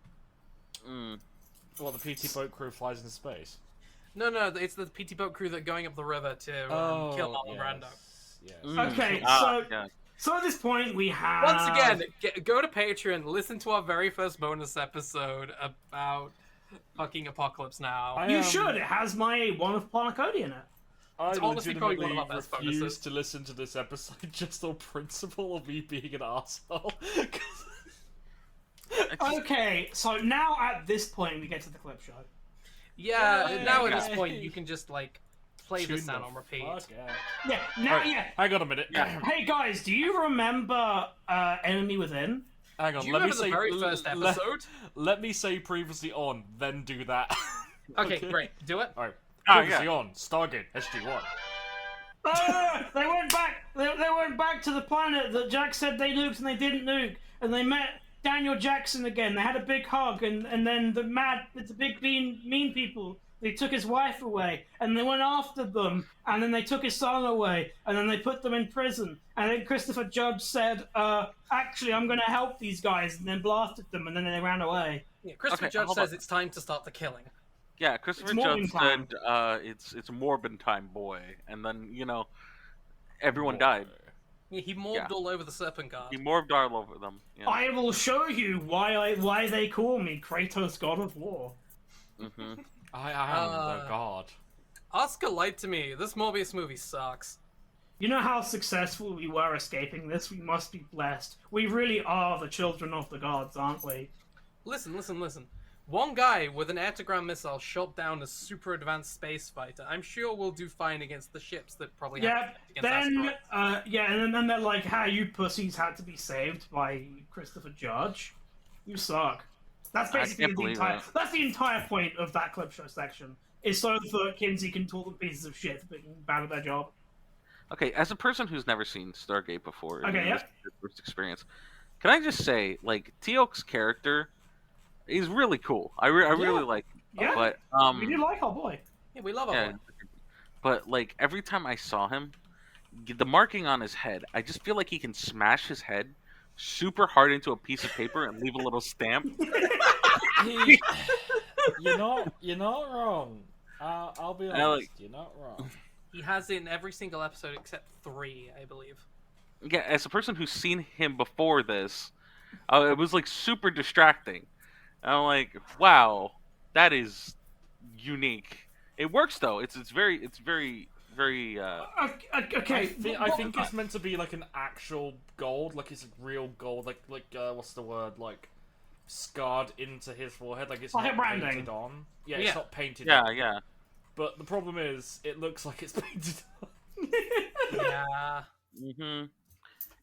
Well, the PT boat crew flies into space.
No, it's the PT boat crew that are going up the river to kill Marlon Brando.
Yes.
okay.
Yeah.
So at this point we have
Once again, go to Patreon, listen to our very first bonus episode about fucking Apocalypse Now.
You should. It has my one of Paracody in it.
I
It's honestly probably one
legitimately
of our best
refuse
bonuses.
to listen to this episode just on principle of me being an asshole.
Okay, so now at this point we get to the clip show.
Yeah, now at
Yay.
this point you can just like play this sound on repeat.
Yeah, now,
Alright,
yeah.
hang on a minute.
Hey guys, do you remember Enemy Within?
Hang on,
Do you
let me
remember the
say
very first episode?
Let me say previously on, then do that.
Okay, great. Do it.
Alright.
Oh,
Previously
yeah.
on Stargate SG-1.
They went back. They went back to the planet that Jack said they nuked and they didn't nuke, and they met Daniel Jackson again. They had a big hug, and then the big mean people. They took his wife away, and they went after them, and then they took his son away, and then they put them in prison. And then Christopher Judge said, "Actually, I'm going to help these guys," and then blasted them, and then they ran away.
Yeah, Christopher
Okay,
Judge
hold
says
on.
it's time to start the killing.
Yeah, Christopher
It's
Judge
Morbin
said it's Morbin time, boy, and then everyone died.
Yeah, he morbed all over the Serpent Guard.
He morbed all over them. Yeah.
I will show you why they call me Kratos, God of War.
Mm-hmm.
I am the god.
Oscar lied to me. This Morbius movie sucks.
You know how successful we were escaping this? We must be blessed. We really are the children of the gods, aren't we?
Listen. One guy with an air-to-ground missile shot down a super advanced space fighter. I'm sure we'll do fine against the ships that probably have
Yeah,
to fight against asteroids.
and then they're like, "How you pussies had to be saved by Christopher Judge? You suck." That's basically
can't
the
believe
entire.
that.
That's the entire point of that clip show section. Is so that Kinsey can call them pieces of shit for being bad at their job.
Okay, as a person who's never seen Stargate before,
Okay, yeah.
this is your first experience, can I just say, like, Teal'c's character is really cool. I really like him.
Yeah,
But
we do like our boy.
Yeah, we love him.
yeah, but like every time I saw him, the marking on his head, I just feel like he can smash his head super hard into a piece of paper and leave a little stamp.
You're not wrong. I'll be honest.
like-
You're not wrong.
He has it in every single episode except 3, I believe.
Yeah, as a person who's seen him before this, it was like super distracting. And I'm like, wow, that is unique. It works though. It's very.
Okay,
I think it's meant to be like an actual gold, like it's real gold, like what's the word, like scarred into his forehead, like it's
Like
not
a branding.
painted on. Yeah,
Yeah.
it's not painted.
Yeah,
on.
yeah.
But the problem is, it looks like it's painted on.
Yeah.
Mm-hmm.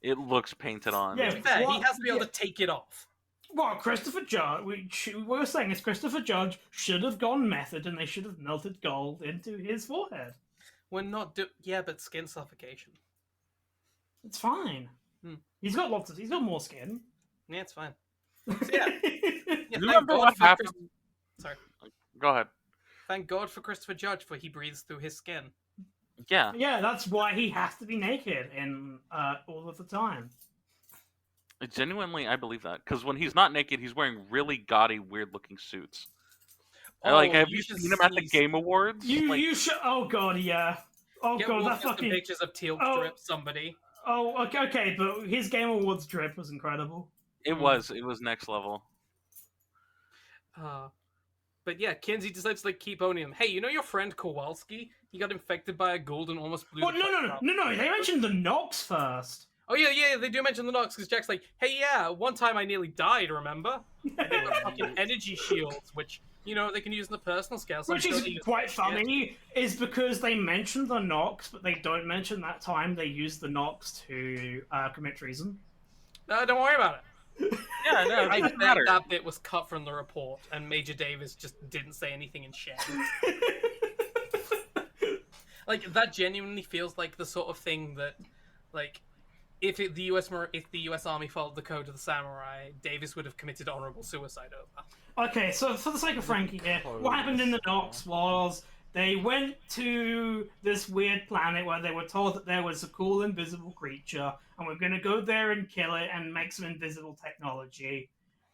It looks painted on.
Yeah.
To be fair, he
What-
has to be able
yeah.
to take it off.
Well, Christopher Judge. What we're saying is Christopher Judge should have gone method, and they should have melted gold into his forehead.
We're not yeah, but skin suffocation.
It's fine.
Hmm.
He's got more skin.
Yeah, it's fine. So, yeah. Yeah,
You
thank
remember
God
what
for
happened?
Sorry.
Go ahead.
Thank God for Christopher Judge, for he breathes through his skin.
Yeah.
Yeah, that's why he has to be naked in all of the time.
Genuinely, I believe that because when he's not naked, he's wearing really gaudy, weird-looking suits.
Oh,
Like, have you
should
seen him at the
see-
Game Awards? Like,
You should. Oh god, yeah. Oh
Get
god, that
Wolf some
fucking.
pictures of Teal
Oh.
drip somebody.
Oh, okay, but his Game Awards drip was incredible.
it was next level.
But yeah, Kinsey decides to keep owning him. Hey, you know your friend Kowalski? He got infected by a gold and almost blew
Well,
the place up.
no. They mentioned the Nox first.
Oh yeah, they do mention the Nox because Jack's like, hey, yeah, one time I nearly died, remember? And they've got fucking energy shields, which, you know, they can use on the personal scale. So
Which is quite funny, is because they mention the Nox, but they don't mention that time they used the Nox to commit treason.
No, don't worry about it.
Yeah, no,
I
it
think
doesn't matter.
that bit was cut from the report, and Major Davis just didn't say anything in shame. Like, that genuinely feels like the sort of thing that, like, if the U.S. Army followed the code of the samurai, Davis would have committed honorable suicide over.
Okay, so for the sake of Frankie here, what happened in the Nox was they went to this weird planet where they were told that there was a cool invisible creature, and we're going to go there and kill it and make some invisible technology.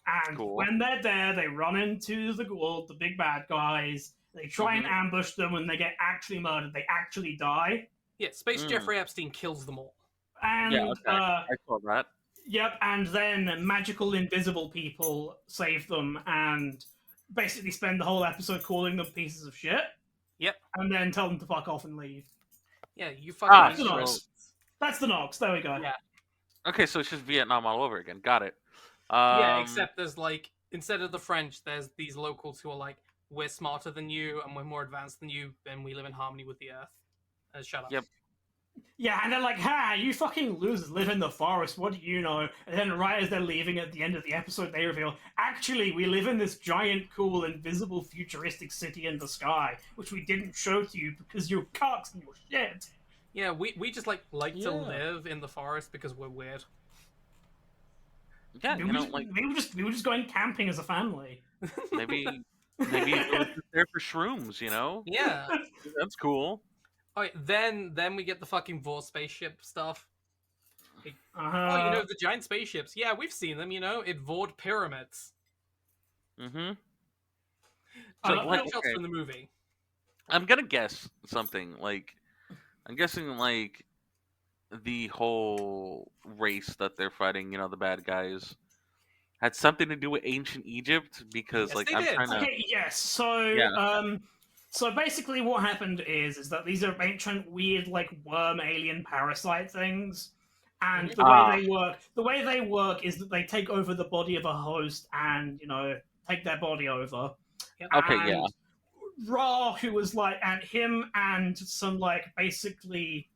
And when they're there, they run into the Goa'uld, the big bad guys. They try and ambush them, and they get actually murdered. They actually die.
Yeah, Space Jeffrey Epstein kills them all.
And,
I saw that.
Yep, and then magical invisible people save them and basically spend the whole episode calling them pieces of shit.
Yep.
And then tell them to fuck off and leave.
Yeah, you fucking...
That's the Nox. That's the Nox. There we go.
Yeah.
Okay, so it's just Vietnam all over again. Got it.
Yeah, except there's like, instead of the French, there's these locals who are like, we're smarter than you and we're more advanced than you, and we live in harmony with the Earth. Shut up.
Yep.
Yeah, and they're like, ha, you fucking losers live in the forest, what do you know? And then right as they're leaving at the end of the episode, they reveal, actually, we live in this giant, cool, invisible, futuristic city in the sky, which we didn't show to you because you're cucks and you're shit.
Yeah, we just like to live in the forest because we're weird.
Yeah,
we were just going camping as a family.
Maybe it was just there for shrooms, you know?
Yeah.
That's cool.
Alright, then we get the fucking Vor spaceship stuff. Like, oh, you know, the giant spaceships. Yeah, we've seen them, you know, it Vored pyramids.
Mm-hmm.
So, what else from the movie?
I'm gonna guess something, like, I'm guessing, like, the whole race that they're fighting, you know, the bad guys, had something to do with ancient Egypt, because,
yes,
like,
I'm trying
to...
Okay, yes, so, so basically what happened is that these are ancient, weird, like, worm alien parasite things, and the way they work is that they take over the body of a host and, you know, take their body over.
Okay,
and
yeah.
Ra, who was like, and him and some, like, basically,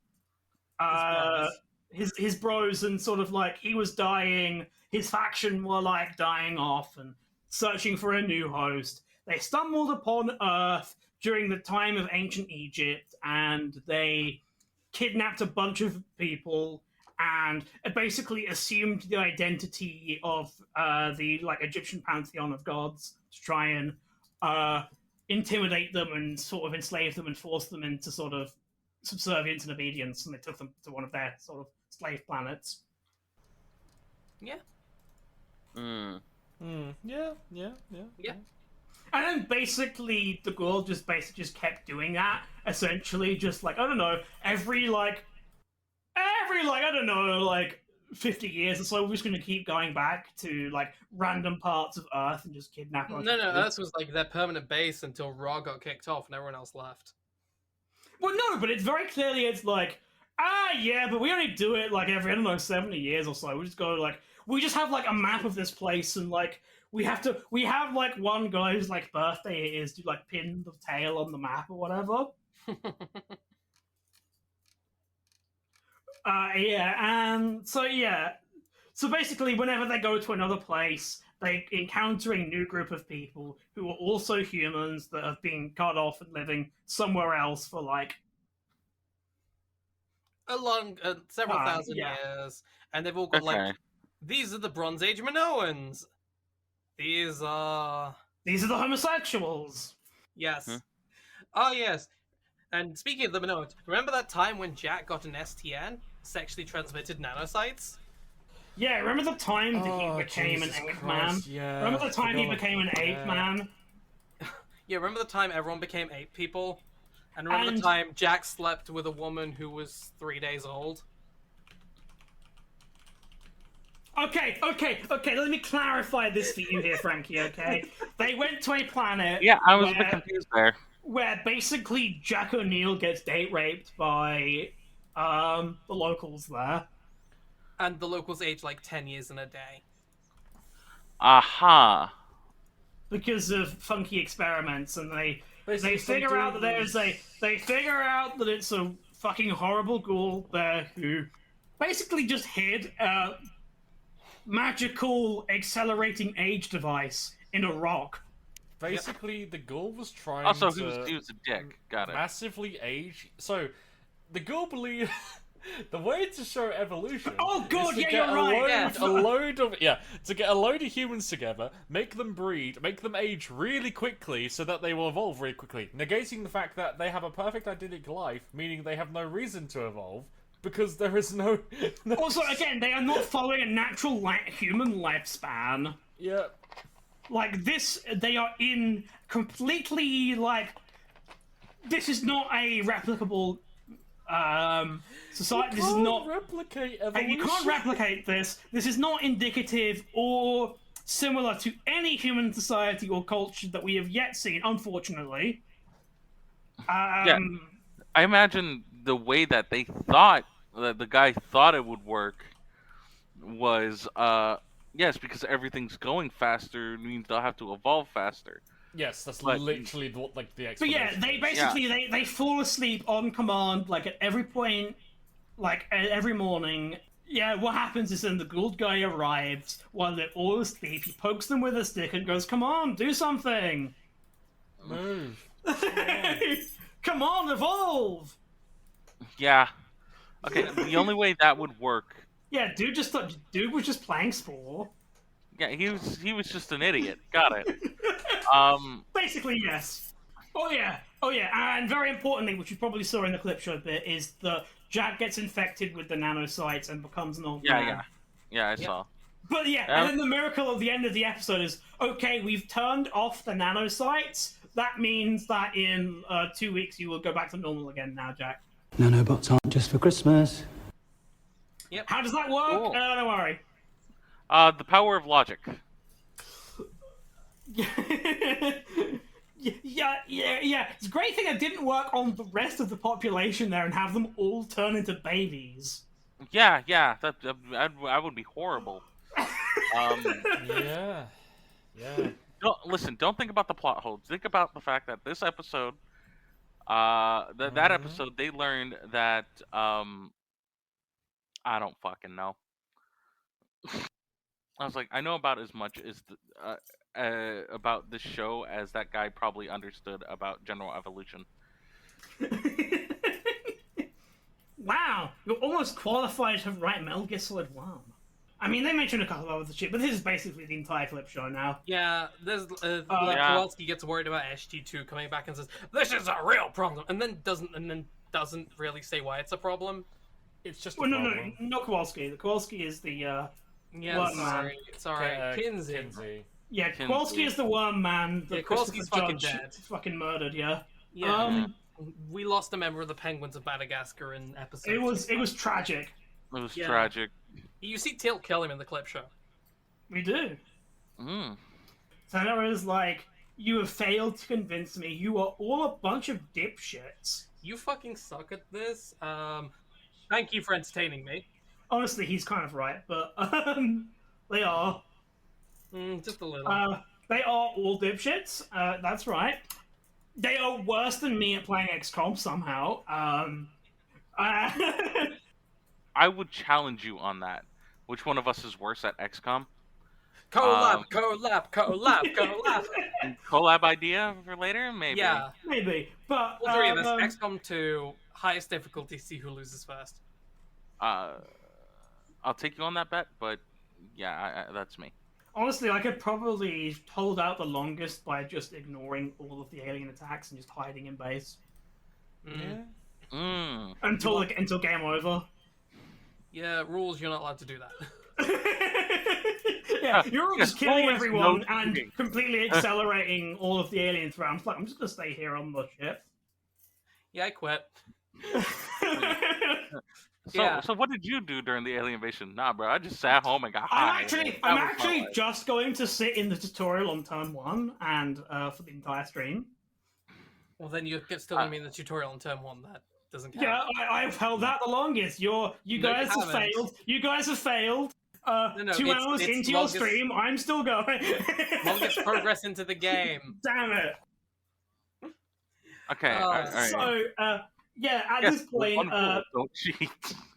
his bros, and sort of like, he was dying, his faction were, like, dying off and searching for a new host. They stumbled upon Earth during the time of ancient Egypt, and they kidnapped a bunch of people and basically assumed the identity of the like Egyptian pantheon of gods to try and intimidate them and sort of enslave them and force them into sort of subservience and obedience, and they took them to one of their sort of slave planets.
Yeah.
Yeah. And then basically the Goa'uld just kept doing that, essentially, just like, I don't know, every like I don't know, like 50 years or so, we're just gonna keep going back to like random parts of Earth and just kidnap us.
No, Earth was like their permanent base until Ra got kicked off and everyone else left.
Well, no, but it's very clearly, it's like, yeah, but we only do it like every, I don't know, 70 years or so. We just go like, we just have like a map of this place, and like, we have like one guy whose like birthday it is to like pin the tail on the map or whatever. So basically, whenever they go to another place, they encounter a new group of people who are also humans that have been cut off and living somewhere else for like
several thousand years, and they've all got like, these are the Bronze Age Minoans. These are
the homosexuals.
Yes. Oh yes. And speaking of the Minoans, remember that time when Jack got an STN, sexually transmitted nanocytes?
Yeah, remember the time that he became an ape man?
Yeah,
remember the time he became an ape man?
Yeah, remember the time everyone became ape people? And remember the time Jack slept with a woman who was 3 days old?
Okay, let me clarify this for you here, Frankie, okay? They went to a planet...
Yeah, I was a bit confused there.
Where basically Jack O'Neill gets date raped by the locals there.
And the locals age like 10 years in a day.
Aha.
Because of funky experiments, and they
Basically,
figure
some
out that
dude
they figure out that it's a fucking horrible ghoul there who basically just hid a magical accelerating age device in a rock.
Basically, the ghoul was trying
Also,
to
he was a dick. Got it.
massively age. So, the ghoul believe the way to show evolution.
Oh, God,
is to
yeah,
get
you're right,
to get a load of humans together, make them breed, make them age really quickly, so that they will evolve really quickly, negating the fact that they have a perfect idyllic life, meaning they have no reason to evolve. Because there is no.
Also, again, they are not following a natural human lifespan.
Yeah.
Like this, they are in completely like. This is not a replicable society. This is not
replicate
and
evolution.
you can't replicate this. This is not indicative or similar to any human society or culture that we have yet seen. Unfortunately.
Yeah. I imagine the way that they thought that the guy thought it would work was yes, because everything's going faster means they'll have to evolve faster.
Yes, that's
But-
literally the
But
explanation.
yeah, they basically they fall asleep on command, like at every point, like every morning. Yeah, what happens is then the Gould guy arrives while they're all asleep. He pokes them with a stick and goes, "Come on, do something!
Move.
Come on, evolve!"
Yeah. Okay, the only way that would work.
Yeah, dude was just playing Spore.
Yeah, he was just an idiot. Got it.
Basically, yes. Oh yeah, and very importantly, which you probably saw in the clip show a bit, is that Jack gets infected with the nanocytes and becomes an old man.
Yeah, I saw.
But yeah, and then the miracle at the end of the episode is, okay, we've turned off the nanocytes. That means that in 2 weeks you will go back to normal again now, Jack.
Nanobots aren't just for Christmas.
Yep.
How does that work?
Cool.
Don't worry.
The power of logic.
Yeah. It's a great thing it didn't work on the rest of the population there and have them all turn into babies.
Yeah, I would be horrible.
Yeah.
Don't think about the plot holes. Think about the fact that this episode, that episode, they learned that, I don't fucking know. I was like, I know about as much as about this show as that guy probably understood about general evolution.
Wow, you're almost qualified to write Metal Gear Solid 1. I mean, they mentioned a couple of other shit, but this is basically the entire clip show now.
Yeah, there's Kowalski gets worried about SG2 coming back and says this is a real problem, and then doesn't really say why it's a problem.
It's just
No, not Kowalski. Kowalski is the
sorry, Kinsey.
Yeah, Kowalski is the worm man.
Yeah, Kowalski's fucking dead.
Fucking murdered. Yeah.
We lost a member of the Penguins of Madagascar in episode.
It was tragic.
It was tragic.
You see Tilt kill him in the clip show.
We do. Senator is like, you have failed to convince me. You are all a bunch of dipshits.
You fucking suck at this. Thank you for entertaining me.
Honestly, he's kind of right, but they are.
Just a little.
They are all dipshits. That's right. They are worse than me at playing XCOM somehow.
I would challenge you on that. Which one of us is worse at XCOM?
Collab.
Collab idea for later? Maybe.
Yeah.
Maybe. But
all three of us, XCOM 2, highest difficulty, see who loses first.
I'll take you on that bet, but yeah, that's me.
Honestly, I could probably hold out the longest by just ignoring all of the alien attacks and just hiding in base. Until game over.
Yeah, rules, you're not allowed to do that.
Yeah, you're all just killing everyone and completely accelerating all of the aliens around. I'm just gonna stay here on the ship.
Yeah, I quit.
So what did you do during the alien invasion? Nah, bro, I just sat home and got high.
I'm actually just going to sit in the tutorial on turn 1 and for the entire stream.
Well, then you're still gonna be in the tutorial on turn 1. Doesn't count.
Yeah, I've held that the longest. You guys have
haven't.
failed. You guys have failed.
No,
2 hours
it's
into
longest-
your stream, I'm still going.
Longest progress into the game.
Damn it.
Okay,
Oh,
all right.
So, yeah, at
Yes,
this point,
one rule, don't cheat.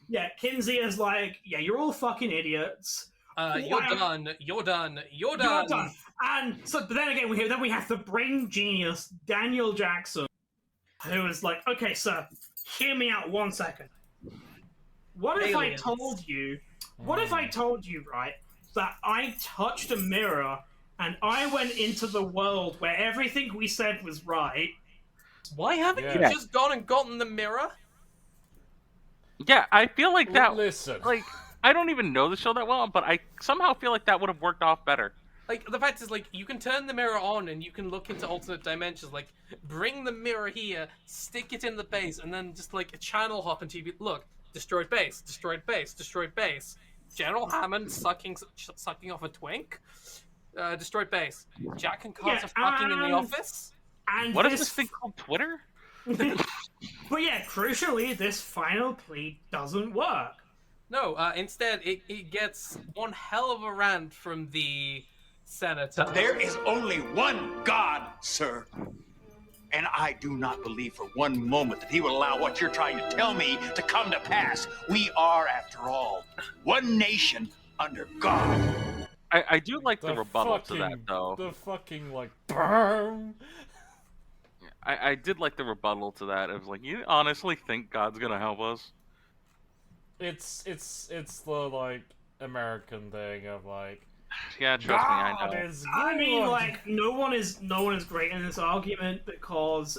yeah, Kinsey is like, yeah, you're all fucking idiots.
You're done. You're done. You're
You're
done.
done. And so, but then again, we have the brain genius Daniel Jackson, who is like, okay, sir, hear me out 1 second. What if
Aliens.
I told you? What if I told you, right, that I touched a mirror and I went into the world where everything we said was right?
Why haven't you
Yeah.
just gone and gotten the mirror?
Yeah, I feel like that.
Listen.
Like, I don't even know the show that well, but I somehow feel like that would have worked off better.
Like, the fact is, like, you can turn the mirror on and you can look into alternate dimensions. Like, bring the mirror here, stick it in the base, and then just, like, a channel hop into TV. Look, destroyed base, destroyed base, destroyed base. General Hammond sucking off a twink. Destroyed base. Jack and Carter fucking in the office.
And
What is this thing called, Twitter?
But yeah, crucially, this final plea doesn't work.
No, instead, it gets one hell of a rant from the senator.
There is only one God, sir. And I do not believe for one moment that he will allow what you're trying to tell me to come to pass. We are, after all, one nation under God.
I do like the rebuttal
fucking,
to that, though.
The fucking, like, BAM!
I did like the rebuttal to that. It was like, you honestly think God's gonna help us?
It's the, like, American thing of, like,
Yeah, trust me, I
God
know.
is
I mean,
good.
like, no one is great in this argument because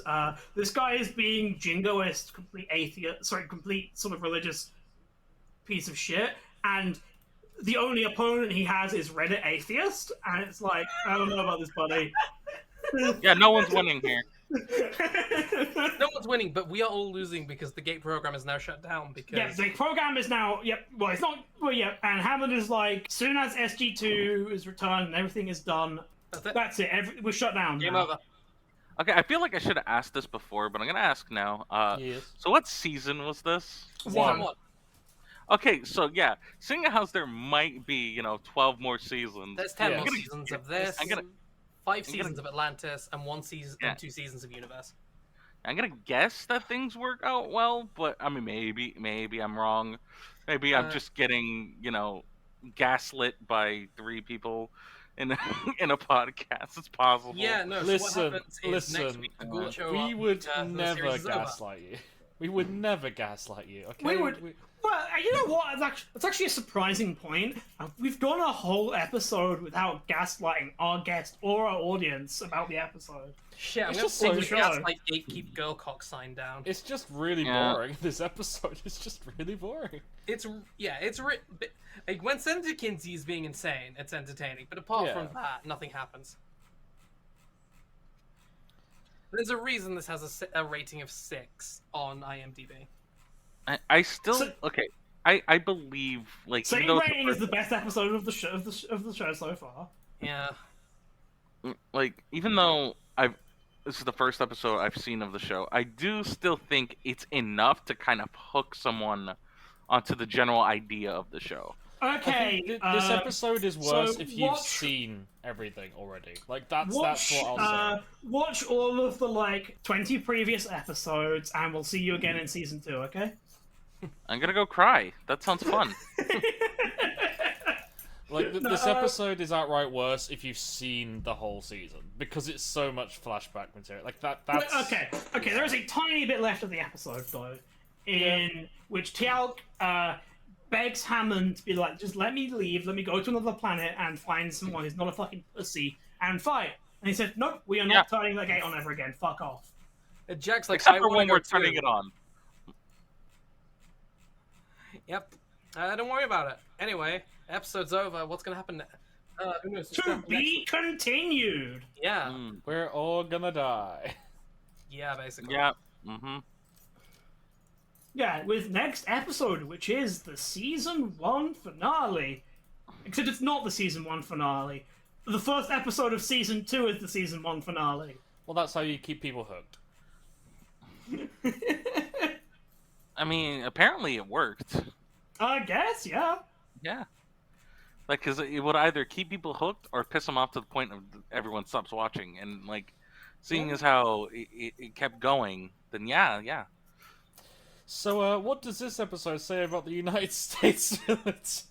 this guy is being jingoist, complete atheist, complete sort of religious piece of shit, and the only opponent he has is Reddit atheist, and it's like, I don't know about this, buddy.
Yeah, no one's winning here.
No one's winning, but we are all losing because the gate program is now shut down. Because
Yeah, the program is now. Yep. Well, it's not. Well, yeah. And Hammond is like, soon as SG2 is returned and everything is done, that's it. We're shut down.
Game
now.
over.
Okay, I feel like I should have asked this before, but I'm gonna ask now.
Yes.
So what season was this?
Season one.
Okay, so yeah, seeing as there might be, 12 more seasons.
There's 10
Yeah.
more seasons of this.
I'm gonna-
5 seasons of Atlantis and 1 season
Yeah.
and 2 seasons of Universe.
I'm gonna guess that things work out well, but I mean, maybe I'm wrong. Maybe I'm just getting, gaslit by 3 people in a, in a podcast. It's possible.
Yeah, no.
Listen,
so what happens is next
listen.
week the Ghoul show
We
up
would
because the
never
series is over.
gaslight you. We would never gaslight you, okay?
We would. Well, you know what? It's actually a surprising point. We've gone a whole episode without gaslighting our guest or our audience about the episode.
Shit, I'm
It's
gonna
just
take
so
the
show.
gas like gatekeep girl cock sign down.
It's just really
Yeah.
boring. This episode is just really boring.
It's like when Senator Kinsey is being insane, it's entertaining. But apart
Yeah.
from that, nothing happens. There's a reason this has a rating of 6 on IMDb.
I still
So-
okay. I believe like
Same
even though it's
rating is the best episode of the show of the show so far.
Yeah.
like even though this is the first episode I've seen of the show, I do still think it's enough to kind of hook someone onto the general idea of the show.
Okay.
This episode is worse
so
if you've
watch-
seen everything already. Like that's
Watch,
what I'll say.
watch all of the 20 previous episodes, and we'll see you again in season 2. Okay.
I'm gonna go cry. That sounds fun.
Like
No,
this episode is outright worse if you've seen the whole season because it's so much flashback material. Like that's
Okay. There is a tiny bit left of the episode though, in which Teal'c begs Hammond to be like, just let me leave, let me go to another planet and find someone who's not a fucking pussy and fight. And he said, nope, we are not turning the gate on ever again. Fuck off.
Jack's like,
Except
I
for
wanna
when
go
we're turning
too.
it on.
Yep. Don't worry about it. Anyway, episode's over. What's gonna happen? Who knows?
To be continued.
Yeah.
We're all gonna die.
Yeah, basically.
Yeah. Mm-hmm.
Yeah, with next episode, which is the season 1 finale. Except it's not the season 1 finale. The first episode of season 2 is the season 1 finale.
Well, that's how you keep people hooked.
I mean, apparently it worked.
I guess, yeah.
Yeah. Like, because it would either keep people hooked or piss them off to the point of everyone stops watching. And, like, seeing as how it kept going, then yeah.
So, what does this episode say about the United States military?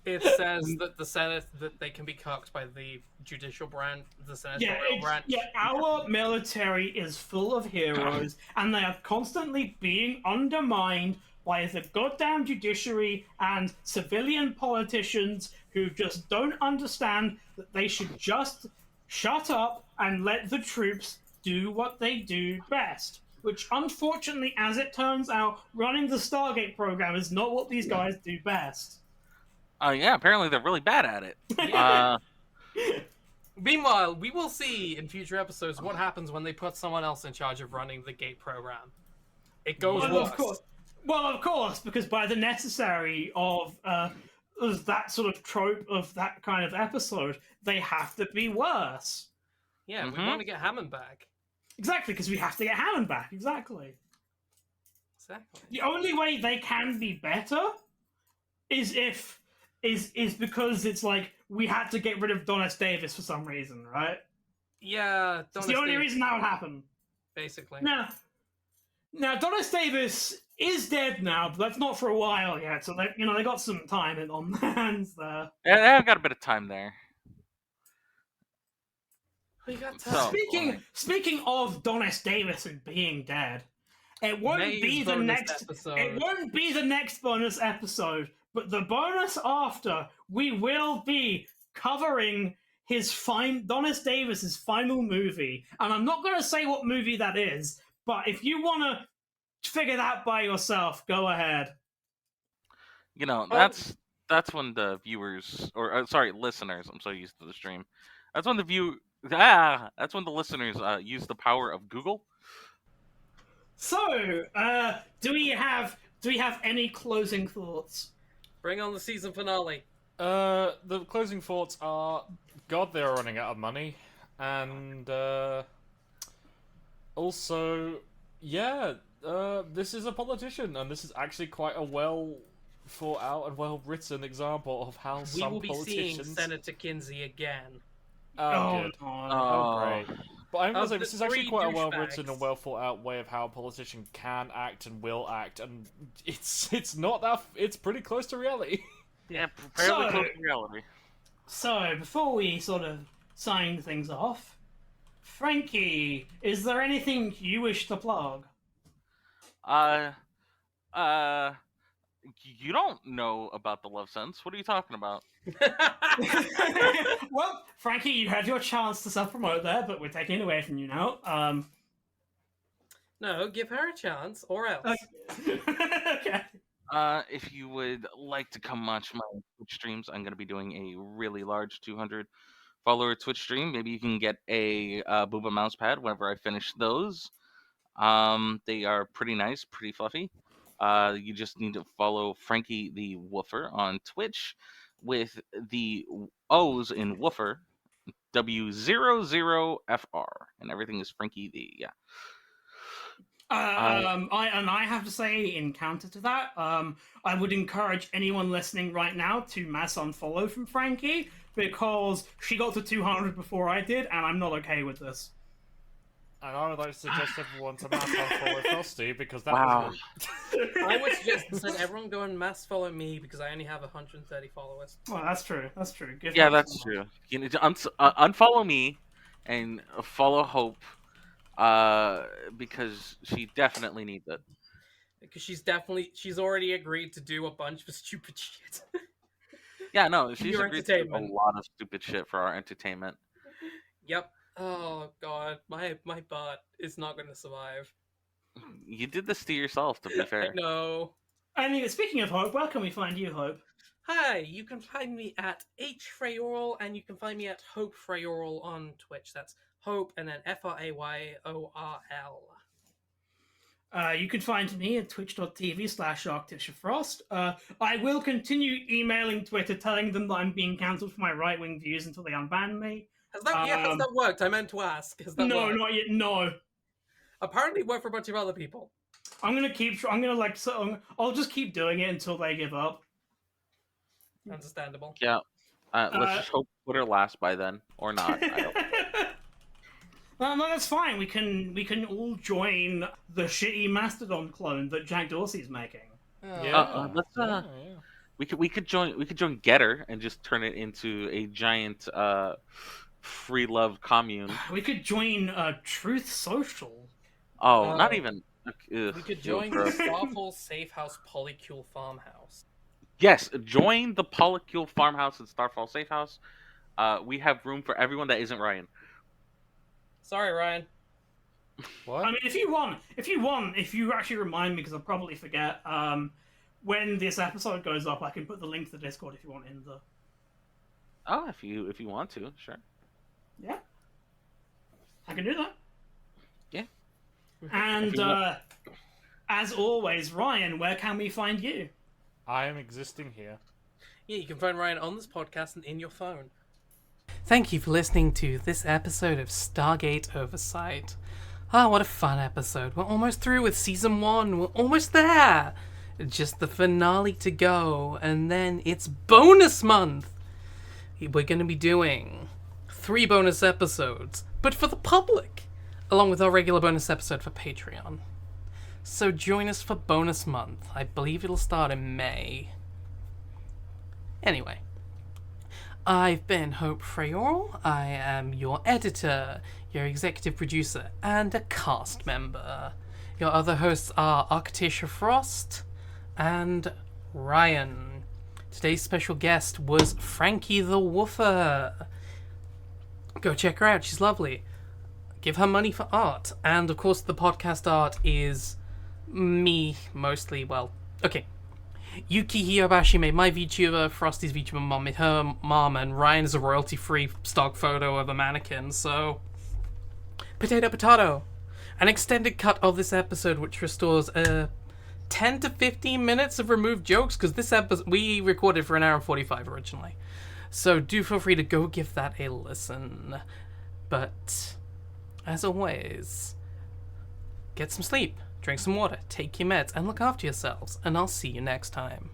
It says that the Senate, that they can be cucked by the judicial branch, the senatorial branch.
Yeah, our military is full of heroes, and they are constantly being undermined by the goddamn judiciary and civilian politicians who just don't understand that they should just shut up and let the troops do what they do best. Which, unfortunately, as it turns out, running the Stargate program is not what these guys do best.
Yeah, apparently they're really bad at it.
Meanwhile, we will see in future episodes what happens when they put someone else in charge of running the Gate program. It goes worse.
Of course, because by the necessary of that sort of trope of that kind of episode, they have to be worse.
Yeah, we want to get Hammond back.
Exactly, because we have to get Hammond back. Exactly. The only way they can be better is because it's like we had to get rid of Donis Davis for some reason, right?
Yeah,
it's the only reason that would happen.
Basically.
Now Donis Davis is dead now, but that's not for a while yet. So they got some time on their hands there.
Yeah, they've got a bit of time there.
We got time.
Speaking of Donis Davis and being dead, it won't be the next episode. It won't be the next bonus episode, but the bonus after, we will be covering Donis Davis's final movie. And I'm not going to say what movie that is, but if you want to figure that by yourself, go ahead.
You know, that's when the viewers, or sorry, listeners, I'm so used to the stream. That's when that's when the listeners use the power of Google.
So, do we have any closing thoughts?
Bring on the season finale.
The closing thoughts are, God, they're running out of money, and also, yeah, this is a politician, and this is actually quite a well thought out and well written example of how some politicians.
We will be seeing Senator Kinsey again.
Oh, good. Oh, great. But I'm gonna say this is actually quite a well written and well thought out way of how a politician can act and will act, and it's not that it's pretty close to reality.
Yeah, fairly close to reality.
So before we sort of sign things off, Frankie, is there anything you wish to plug?
You don't know about the Love Sense. What are you talking about?
Well, Frankie, you had your chance to self-promote there, but we're taking it away from you now.
No, give her a chance, or else.
Okay.
If you would like to come watch my Twitch streams, I'm going to be doing a really large 200 follower Twitch stream. Maybe you can get a Booba mouse pad whenever I finish those. They are pretty nice, pretty fluffy. You just need to follow Frankie the Woofer on Twitch with the O's in Woofer, W00FR, and everything is Frankie the, yeah.
I have to say, in counter to that, I would encourage anyone listening right now to mass unfollow from Frankie, because she got to 200 before I did, and I'm not okay with this.
And I would like to suggest everyone to mass unfollow Frosty, because that was
I would suggest that everyone go and mass follow me, because I only have 130 followers.
Well, that's true. That's true.
Yeah, that's true. You need to unfollow me and follow Hope, because she definitely needs it.
Because she's already agreed to do a bunch of stupid shit.
Yeah, no, she's agreed to do a lot of stupid shit for our entertainment.
Yep. Oh god, my butt is not going to survive.
You did this to yourself, to be fair.
I know.
And speaking of Hope, where can we find you, Hope?
Hi, you can find me at Frayorl, and you can find me at Hope Frayorl on Twitch. That's Hope and then FRAYORL.
You can find me at twitch.tv/Arcticia Frost. I will continue emailing Twitter telling them that I'm being cancelled for my right-wing views until they unban me.
Has that worked? I meant to ask. Has that worked?
Not yet, no.
Apparently it worked for a bunch of other people.
I'll just keep doing it until they give up.
Understandable.
Yeah. Let's just hope Twitter lasts by then, or not. I don't...
No, that's fine. We can all join the shitty Mastodon clone that Jack Dorsey's making.
We could join Getter and just turn it into a giant free love commune.
We could join Truth Social.
Oh, not even.
We could join the Starfall Safe House Polycule Farmhouse.
Yes, join the Polycule Farmhouse and Starfall Safe House. We have room for everyone that isn't Ryan.
Sorry, Ryan.
What?
I mean, if you actually remind me, because I'll probably forget. When this episode goes up, I can put the link to the Discord if you want in the.
Oh, if you want to, sure.
Yeah, I can do that.
Yeah.
And as always, Ryan, where can we find you?
I am existing here.
Yeah, you can find Ryan on this podcast and in your phone. Thank you for listening to this episode of Stargate Oversight. Ah, what a fun episode. We're almost through with Season 1. We're almost there. Just the finale to go, and then it's bonus month. We're going to be doing 3 bonus episodes, but for the public, along with our regular bonus episode for Patreon. So join us for bonus month. I believe it'll start in May. Anyway, I've been Hope Frayorl. I am your editor, your executive producer, and a cast member. Your other hosts are Arcticia Frost and Ryan. Today's special guest was Frankie the Woofer. Go check her out, she's lovely. Give her money for art. And of course the podcast art is me, mostly. Well, okay. Yuki Hiyobashi made my VTuber, Frosty's VTuber mom made her mom, and Ryan is a royalty-free stock photo of a mannequin, so... Potato potato! An extended cut of this episode which restores 10 to 15 minutes of removed jokes, because this episode, we recorded for an hour and 45 originally. So do feel free to go give that a listen. But, as always, get some sleep, drink some water, take your meds, and look after yourselves, and I'll see you next time.